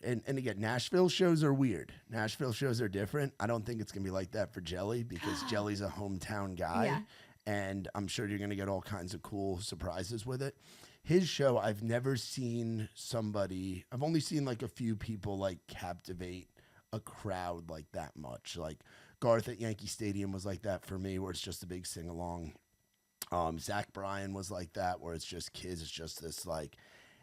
And again, Nashville shows are weird. Nashville shows are different. I don't think it's going to be like that for Jelly, because Jelly's a hometown guy, and I'm sure you're going to get all kinds of cool surprises with it. His show, I've never seen I've only seen like a few people like captivate a crowd like that much. Like Garth at Yankee Stadium was like that for me, where it's just a big sing-along. Zach Bryan was like that, where it's just kids. It's just this like,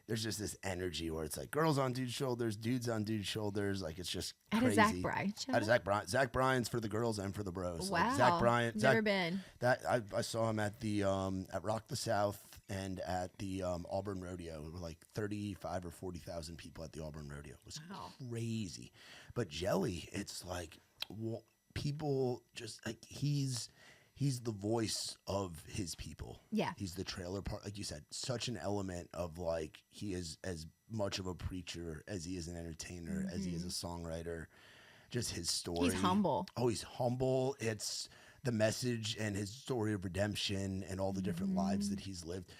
there's just this energy where it's like girls on dudes' shoulders, dudes on dudes' shoulders. Like it's just crazy. At a Zach Bryan show? At a Zach Bryan. Zach Bryan's for the girls and for the bros. Wow. Like Zach Bryan. Never been. I saw him at the at Rock the South and at the Auburn Rodeo. It were like 35 or 40,000 people at the Auburn Rodeo. It was crazy. But Jelly, it's like people just like he's the voice of his people. Yeah. He's the trailer park. Like you said, such an element of like, he is as much of a preacher as he is an entertainer, as he is a songwriter. Just his story. He's humble. Oh, he's humble. It's the message and his story of redemption and all the different lives that he's lived.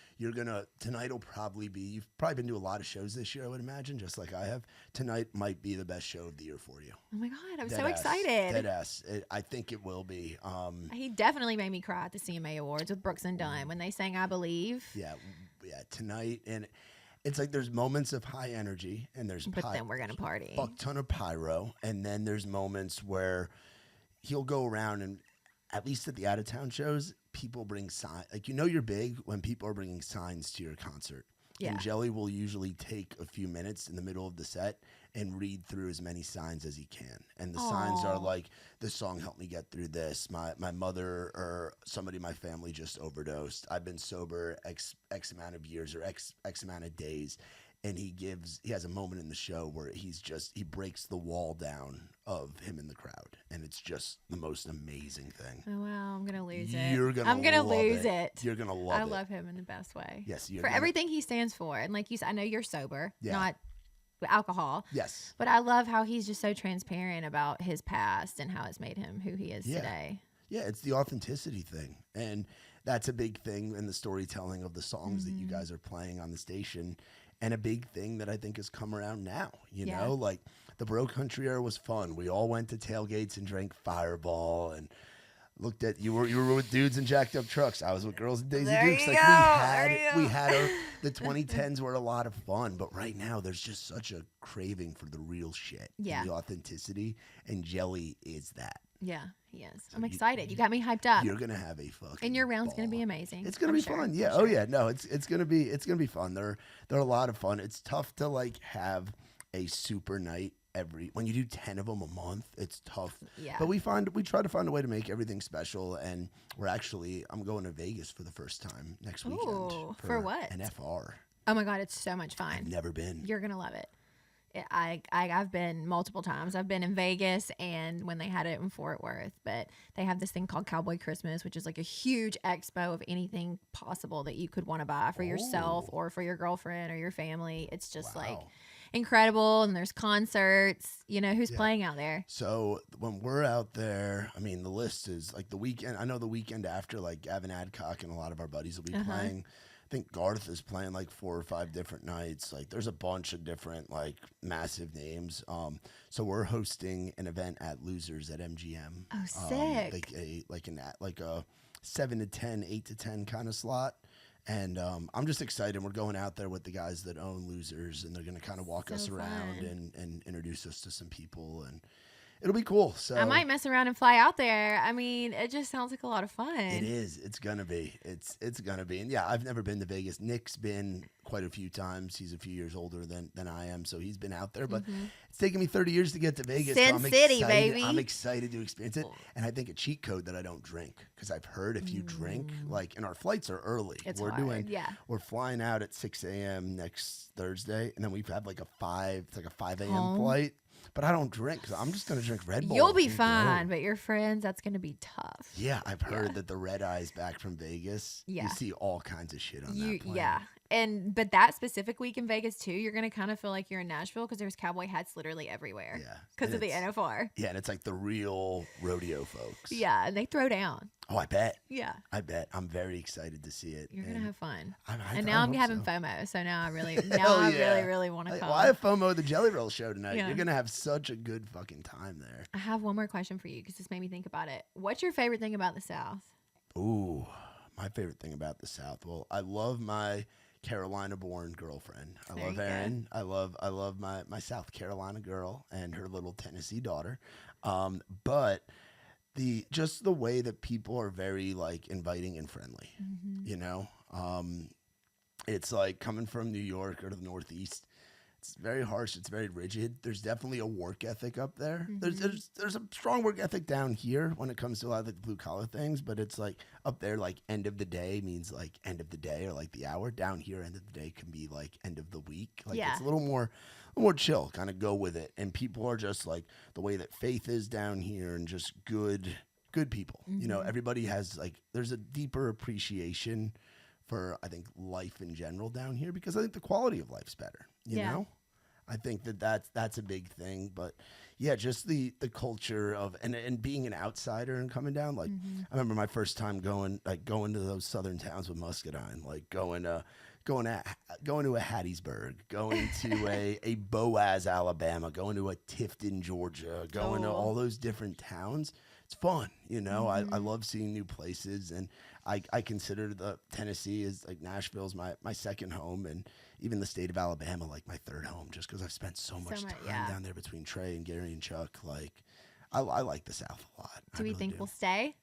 Tonight will probably be, you've probably been to a lot of shows this year, I would imagine, just like I have. Tonight might be the best show of the year for you. Oh my God, I'm so excited. Deadass. I think it will be. He definitely made me cry at the CMA Awards with Brooks and Dunn when they sang I Believe. Yeah, tonight. And it's like there's moments of high energy and but then we're going to party. Fuck ton of pyro. And then there's moments where he'll go around and, at least at the out-of-town shows, people bring signs. Like, you're big when people are bringing signs to your concert. Yeah. And Jelly will usually take a few minutes in the middle of the set and read through as many signs as he can. And the signs are like, this song helped me get through this. My mother or somebody in my family just overdosed. I've been sober X amount of years or X amount of days. And he has a moment in the show where he breaks the wall down of him in the crowd. And it's just the most amazing thing. Oh, wow. I'm going to lose it. I'm going to lose it. You're going to love it. I love him in the best way. Yes. For everything he stands for. And like you said, I know you're sober, not alcohol. Yes. But I love how he's just so transparent about his past and how it's made him who he is today. Yeah, it's the authenticity thing. And that's a big thing in the storytelling of the songs that you guys are playing on the station. And a big thing that I think has come around now, you know, like the bro country era was fun. We all went to tailgates and drank Fireball and looked at you were with dudes in jacked up trucks. I was with girls in Daisy Dukes. Like we had the 2010s were a lot of fun, but right now there's just such a craving for the real shit, and the authenticity, and Jelly is that. Yeah, he is. So I'm excited. You got me hyped up. You're gonna have a fucking and your round's gonna be amazing. It's gonna be fun. Yeah. Oh yeah. No, it's gonna be fun. They're a lot of fun. It's tough to like have a super night when you do 10 of them a month. It's tough. Yeah. But we try to find a way to make everything special, and I'm going to Vegas for the first time next weekend. Ooh, for what? An FR. Oh my God, it's so much fun. I've never been. You're gonna love it. I've been multiple times. I've been in Vegas and when they had it in Fort Worth, but they have this thing called Cowboy Christmas, which is like a huge expo of anything possible that you could want to buy for yourself or for your girlfriend or your family. It's just like incredible. And there's concerts, who's playing out there. So when we're out there, I mean, the list is like the weekend. I know the weekend after, like Gavin Adcock and a lot of our buddies will be playing. I think Garth is playing like 4 or 5 different nights. Like there's a bunch of different like massive names. So we're hosting an event at Losers at MGM. Oh, sick! Like a 7 to 10, 8 to 10 kind of slot. And I'm just excited. We're going out there with the guys that own Losers, and they're going to kind of walk us around and introduce us to some people, and it'll be cool. So I might mess around and fly out there. I mean, it just sounds like a lot of fun. It is. It's gonna be. It's gonna be. And yeah, I've never been to Vegas. Nick's been quite a few times. He's a few years older than I am, so he's been out there. But it's taken me 30 years to get to Vegas. Sin City, baby. I'm excited to experience it. And I think a cheat code that I don't drink, because I've heard if you drink, like, and our flights are early. We're flying out at 6 a.m. next Thursday, and then we have like a 5 a.m. flight. But I don't drink, because I'm just going to drink Red Bull. You'll be fine, but your friends, that's going to be tough. Yeah, I've heard that the red eyes back from Vegas, you see all kinds of shit on that plane. Yeah, but that specific week in Vegas, too, you're going to kind of feel like you're in Nashville, because there's cowboy hats literally everywhere. Yeah. Because of the NFR. Yeah, and it's like the real rodeo folks. Yeah, and they throw down. Oh, I bet. Yeah. I bet. I'm very excited to see it. You're going to have fun. And now I'm having FOMO, so now I really want to come. Well, I have FOMO at the Jelly Roll show tonight. Yeah. You're going to have such a good fucking time there. I have one more question for you, because this made me think about it. What's your favorite thing about the South? Ooh, my favorite thing about the South. Well, I love my Carolina-born girlfriend. I love Erin. I love my South Carolina girl and her little Tennessee daughter. But the way that people are very like inviting and friendly, it's like coming from New York or the Northeast. It's very harsh. It's very rigid. There's definitely a work ethic up there. There's a strong work ethic down here when it comes to a lot of the blue collar things, but it's like up there, like end of the day means like end of the day or like the hour. Down here, end of the day can be like end of the week. Like it's a little more chill, kind of go with it. And people are just like the way that Faith is down here, and just good people. Everybody has like, there's a deeper appreciation for, I think, life in general down here, because I think the quality of life's better, you know? I think that's a big thing. But yeah, just the culture of and being an outsider and coming down. Like I remember my first time going to those southern towns with Muscadine, like going to a Hattiesburg, going to a Boaz, Alabama, going to a Tifton, Georgia, going to all those different towns. It's fun, you know. I love seeing new places, and I consider the Tennessee is like Nashville's my second home, and even the state of Alabama like my third home, just because I've spent so much time down there between Trey and Gary and Chuck. Like, I like the South a lot. Do we think we'll stay?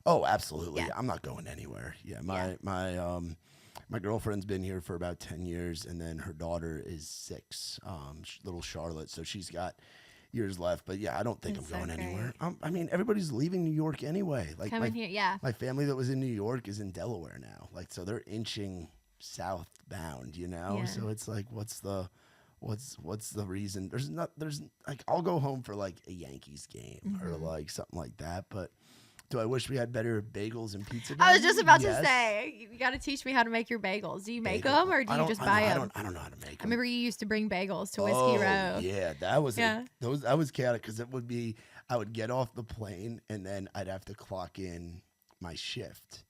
Oh, absolutely. Yeah. I'm not going anywhere. Yeah, my girlfriend's been here for about 10 years, and then her daughter is 6, little Charlotte, so she's got years left. But yeah, I don't think I'm going anywhere. I mean, everybody's leaving New York anyway. Like my family that was in New York is in Delaware now. Like, so they're inching southbound, you know? Yeah. So it's like, what's the reason? There's like, I'll go home for like a Yankees game or like something like that, but do I wish we had better bagels and pizza? I was just about to say, you got to teach me how to make your bagels. Do you make them or do you just buy them? I don't know how to make them. I remember you used to bring bagels to Whiskey Row. Yeah, that was that was chaotic because I would get off the plane and then I'd have to clock in my shift.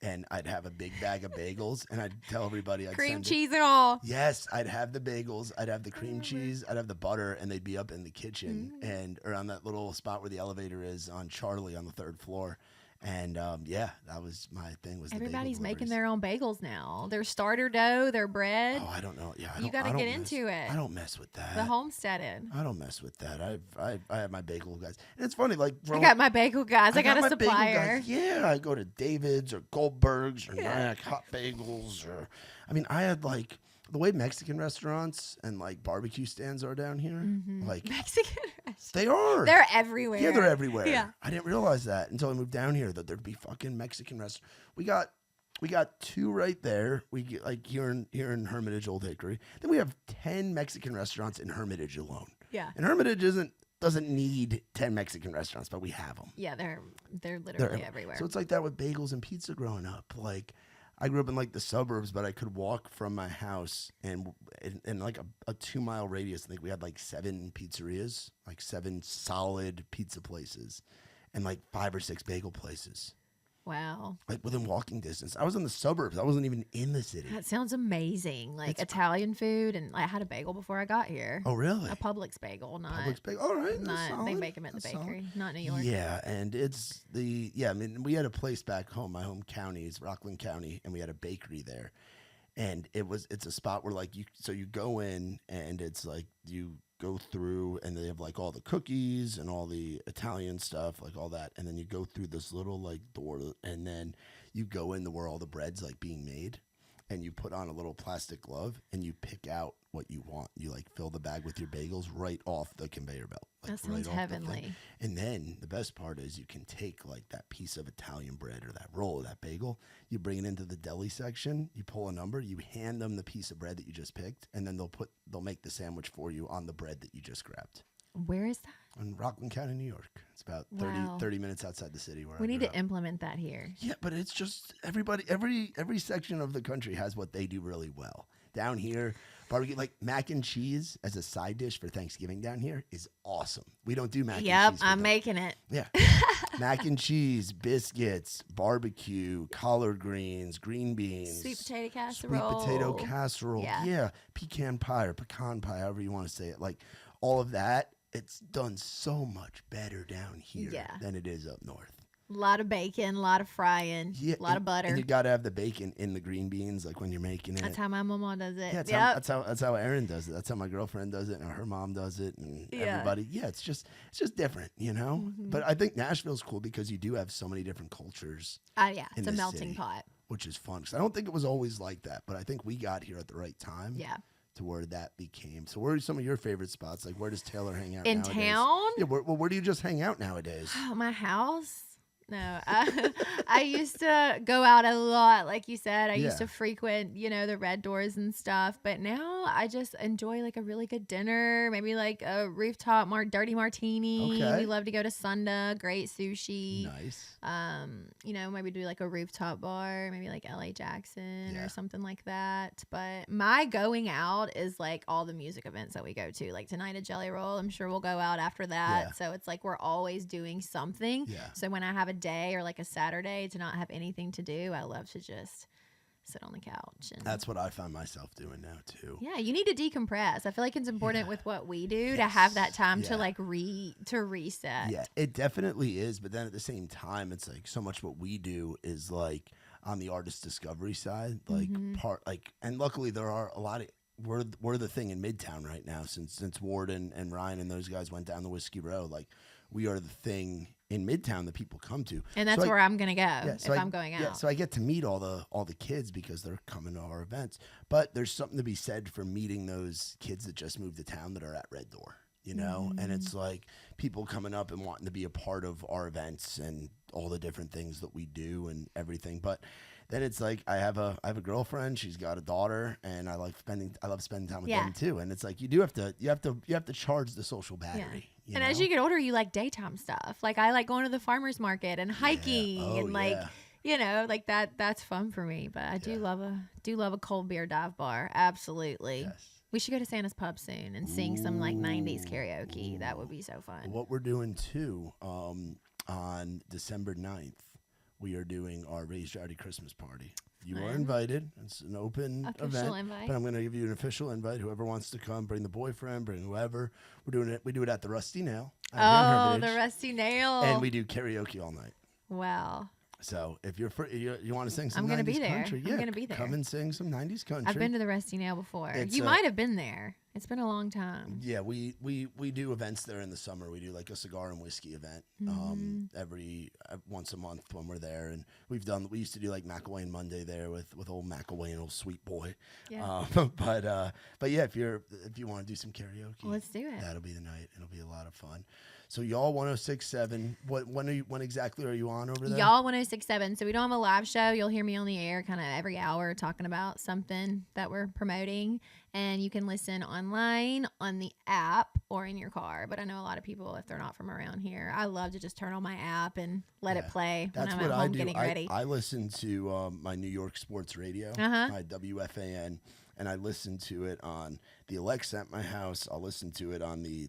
And I'd have a big bag of bagels, and I'd tell everybody I'd cream cheese and all. Yes, I'd have the bagels, I'd have the cream cheese, I'd have the butter, and they'd be up in the kitchen and around that little spot where the elevator is on Charlie on the 3rd floor. And yeah, that was my thing. Was everybody's making their own bagels now? Their starter dough, their bread. Oh, I don't know. Yeah, you got to get into it. I don't mess with that. The homesteaded. I don't mess with that. I have my bagel guys, and it's funny. Like I got my bagel guys. I got a supplier. Yeah, I go to David's or Goldberg's or Nyack Hot Bagels or. I mean, I had like. The way Mexican restaurants and like barbecue stands are down here, like Mexican restaurants. They are. They're everywhere. Yeah, they're everywhere. Yeah. I didn't realize that until I moved down here that there'd be fucking Mexican restaurants. We got 2 right there. We get like here in Hermitage, Old Hickory. Then we have 10 Mexican restaurants in Hermitage alone. Yeah. And Hermitage doesn't need 10 Mexican restaurants, but we have them. Yeah, they're literally everywhere. So it's like that with bagels and pizza growing up. Like. I grew up in like the suburbs, but I could walk from my house and in like a 2-mile radius. I think we had like 7 pizzerias, like 7 solid pizza places, and like 5 or 6 bagel places. Wow. Like within walking distance. I was in the suburbs. I wasn't even in the city. That sounds amazing. Like Italian food, and I had a bagel before I got here. Oh, really? A Publix bagel, not Publix bagel. All right. They make them at the bakery, not New York. Yeah, and I mean, we had a place back home. My home county is Rockland County, and we had a bakery there. And it's a spot where like you go in and it's like you go through and they have like all the cookies and all the Italian stuff, like all that. And then you go through this little like door and then you go into where all the bread's like being made and you put on a little plastic glove and you pick out what you want. You like fill the bag with your bagels right off the conveyor belt. Like, that sounds heavenly. And then the best part is you can take like that piece of Italian bread or that roll of that bagel, you bring it into the deli section, you pull a number, you hand them the piece of bread that you just picked, and then they'll make the sandwich for you on the bread that you just grabbed. Where is that? In Rockland County, New York. It's about 30 minutes outside the city where we need to implement that here. Yeah, but it's just every section of the country has what they do really well. Down here, barbecue, like mac and cheese as a side dish for Thanksgiving down here is awesome. We don't do mac and cheese. Yep, I'm making it. Yeah. Mac and cheese, biscuits, barbecue, collard greens, green beans. Sweet potato casserole. Sweet potato casserole. Yeah. Pecan pie or pecan pie, however you want to say it. Like all of that, it's done so much better down here than it is up north. A lot of bacon, a lot of frying, a lot of butter. And you got to have the bacon in the green beans, like when you're making it. That's how my mama does it. Yeah, that's how Erin does it. That's how my girlfriend does it, and her mom does it, and everybody. Yeah, it's just different, you know. Mm-hmm. But I think Nashville's cool because you do have so many different cultures. Yeah, it's a melting pot, which is fun. Because I don't think it was always like that, but I think we got here at the right time. Yeah. To where that became. So where are some of your favorite spots? Like where does Taylor hang out in nowadays? town? Yeah, where do you just hang out nowadays? My house. No, I used to go out a lot, like you said. I used to frequent, the Red Doors and stuff. But now I just enjoy like a really good dinner, maybe like a rooftop dirty martini. Okay. We love to go to Sunda, great sushi. Nice. Maybe do like a rooftop bar, maybe like LA Jackson or something like that. But my going out is like all the music events that we go to, like tonight at Jelly Roll. I'm sure we'll go out after that. Yeah. So it's like we're always doing something. Yeah. So when I have a day or like a Saturday to not have anything to do, I love to just sit on the couch. And that's what I find myself doing now too. Yeah, you need to decompress. I feel like it's important with what we do to have that time to like reset. Yeah, it definitely is. But then at the same time, it's like so much what we do is like on the artist discovery side, like and luckily there are a lot of. We're the thing in Midtown right now since Ward and Ryan and those guys went down the Whiskey Row. Like we are the thing in Midtown that people come to, and that's where I'm gonna go if I'm going out. Yeah, so I get to meet all the kids because they're coming to our events. But there's something to be said for meeting those kids that just moved to town that are at Red Door, and it's like people coming up and wanting to be a part of our events and all the different things that we do and everything. But then it's like I have a girlfriend, she's got a daughter, and I love spending time with them too. And it's like you have to charge the social battery. And as you get older, you like daytime stuff. Like I like going to the farmer's market and hiking and like that's fun for me. But I do love a cold beer dive bar. Absolutely. Yes. We should go to Santa's Pub soon and sing some like 90's karaoke. That would be so fun. What we're doing too, on December 9th, we are doing our Raised Rowdy Christmas party. You are invited. It's an open event, invite. But I'm going to give you an official invite. Whoever wants to come, bring the boyfriend, bring whoever. We're doing it. We do it at the Rusty Nail. Oh, the Rusty Nail. And we do karaoke all night. Wow. So if you want to sing some I'm gonna 90s be there. country, I'm gonna be there. Come and sing some 90s country. I've been to the Rusty Nail before. You might have been there. It's been a long time. Yeah, we do events there in the summer. We do like a cigar and whiskey event every once a month when we're there, and we used to do like McElwain Monday there with old McElwain, old sweet boy. Yeah. But yeah, if you want to do some karaoke, let's do it. That'll be the night. It'll be a lot of fun. So y'all 106.7. When exactly are you on over there? Y'all 106.7. So we don't have a live show. You'll hear me on the air kind of every hour talking about something that we're promoting. And you can listen online on the app or in your car. But I know a lot of people, if they're not from around here, I love to just turn on my app and let it play when I'm at home getting ready. I listen to my New York sports radio, my WFAN, and I listen to it on the Alexa at my house. I'll listen to it on the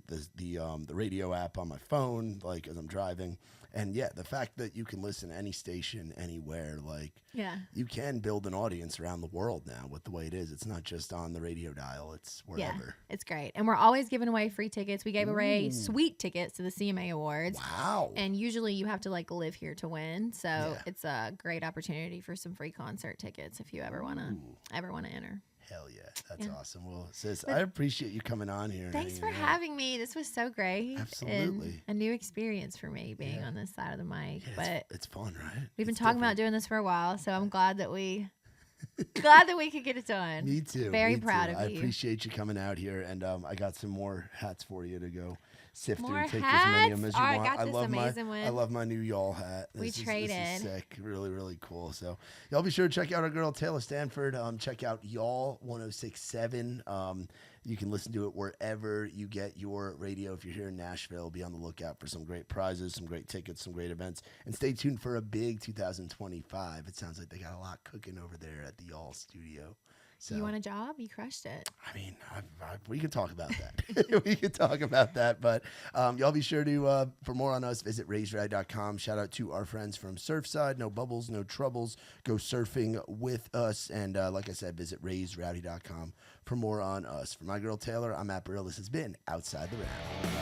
radio app on my phone, like as I'm driving. And yeah, the fact that you can listen to any station anywhere, like you can build an audience around the world now with the way it is. It's not just on the radio dial, it's wherever. Yeah, it's great. And we're always giving away free tickets. We gave away sweet tickets to the CMA Awards. Wow. And usually you have to like live here to win. So it's a great opportunity for some free concert tickets if you ever want to enter. Hell yeah. That's awesome. Well, sis, I appreciate you coming on here. Thanks for having me. This was so great. Absolutely. And a new experience for me being on this side of the mic. Yeah, but it's fun, right? We've been talking about doing this for a while, so I'm glad that we could get it done. Me too. Very proud of I you. I appreciate you coming out here, and I got some more hats for you to go sift More through and take hats? as many of them as you I want. got this amazing one. I love my new y'all hat. This traded. This is sick. Really, really cool. So y'all be sure to check out our girl Taylor Stanford. Check out y'all 106.7. You can listen to it wherever you get your radio. If you're here in Nashville, be on the lookout for some great prizes, some great tickets, some great events. And stay tuned for a big 2025. It sounds like they got a lot cooking over there at the Y'all studio. So, you want a job? You crushed it. I mean, we could talk about that. We could talk about that. But y'all be sure to, for more on us, visit raisedrowdy.com. Shout out to our friends from Surfside. No bubbles, no troubles. Go surfing with us. And like I said, visit raisedrowdy.com for more on us. For my girl Taylor, I'm Matt Burrill. This has been Outside the Round.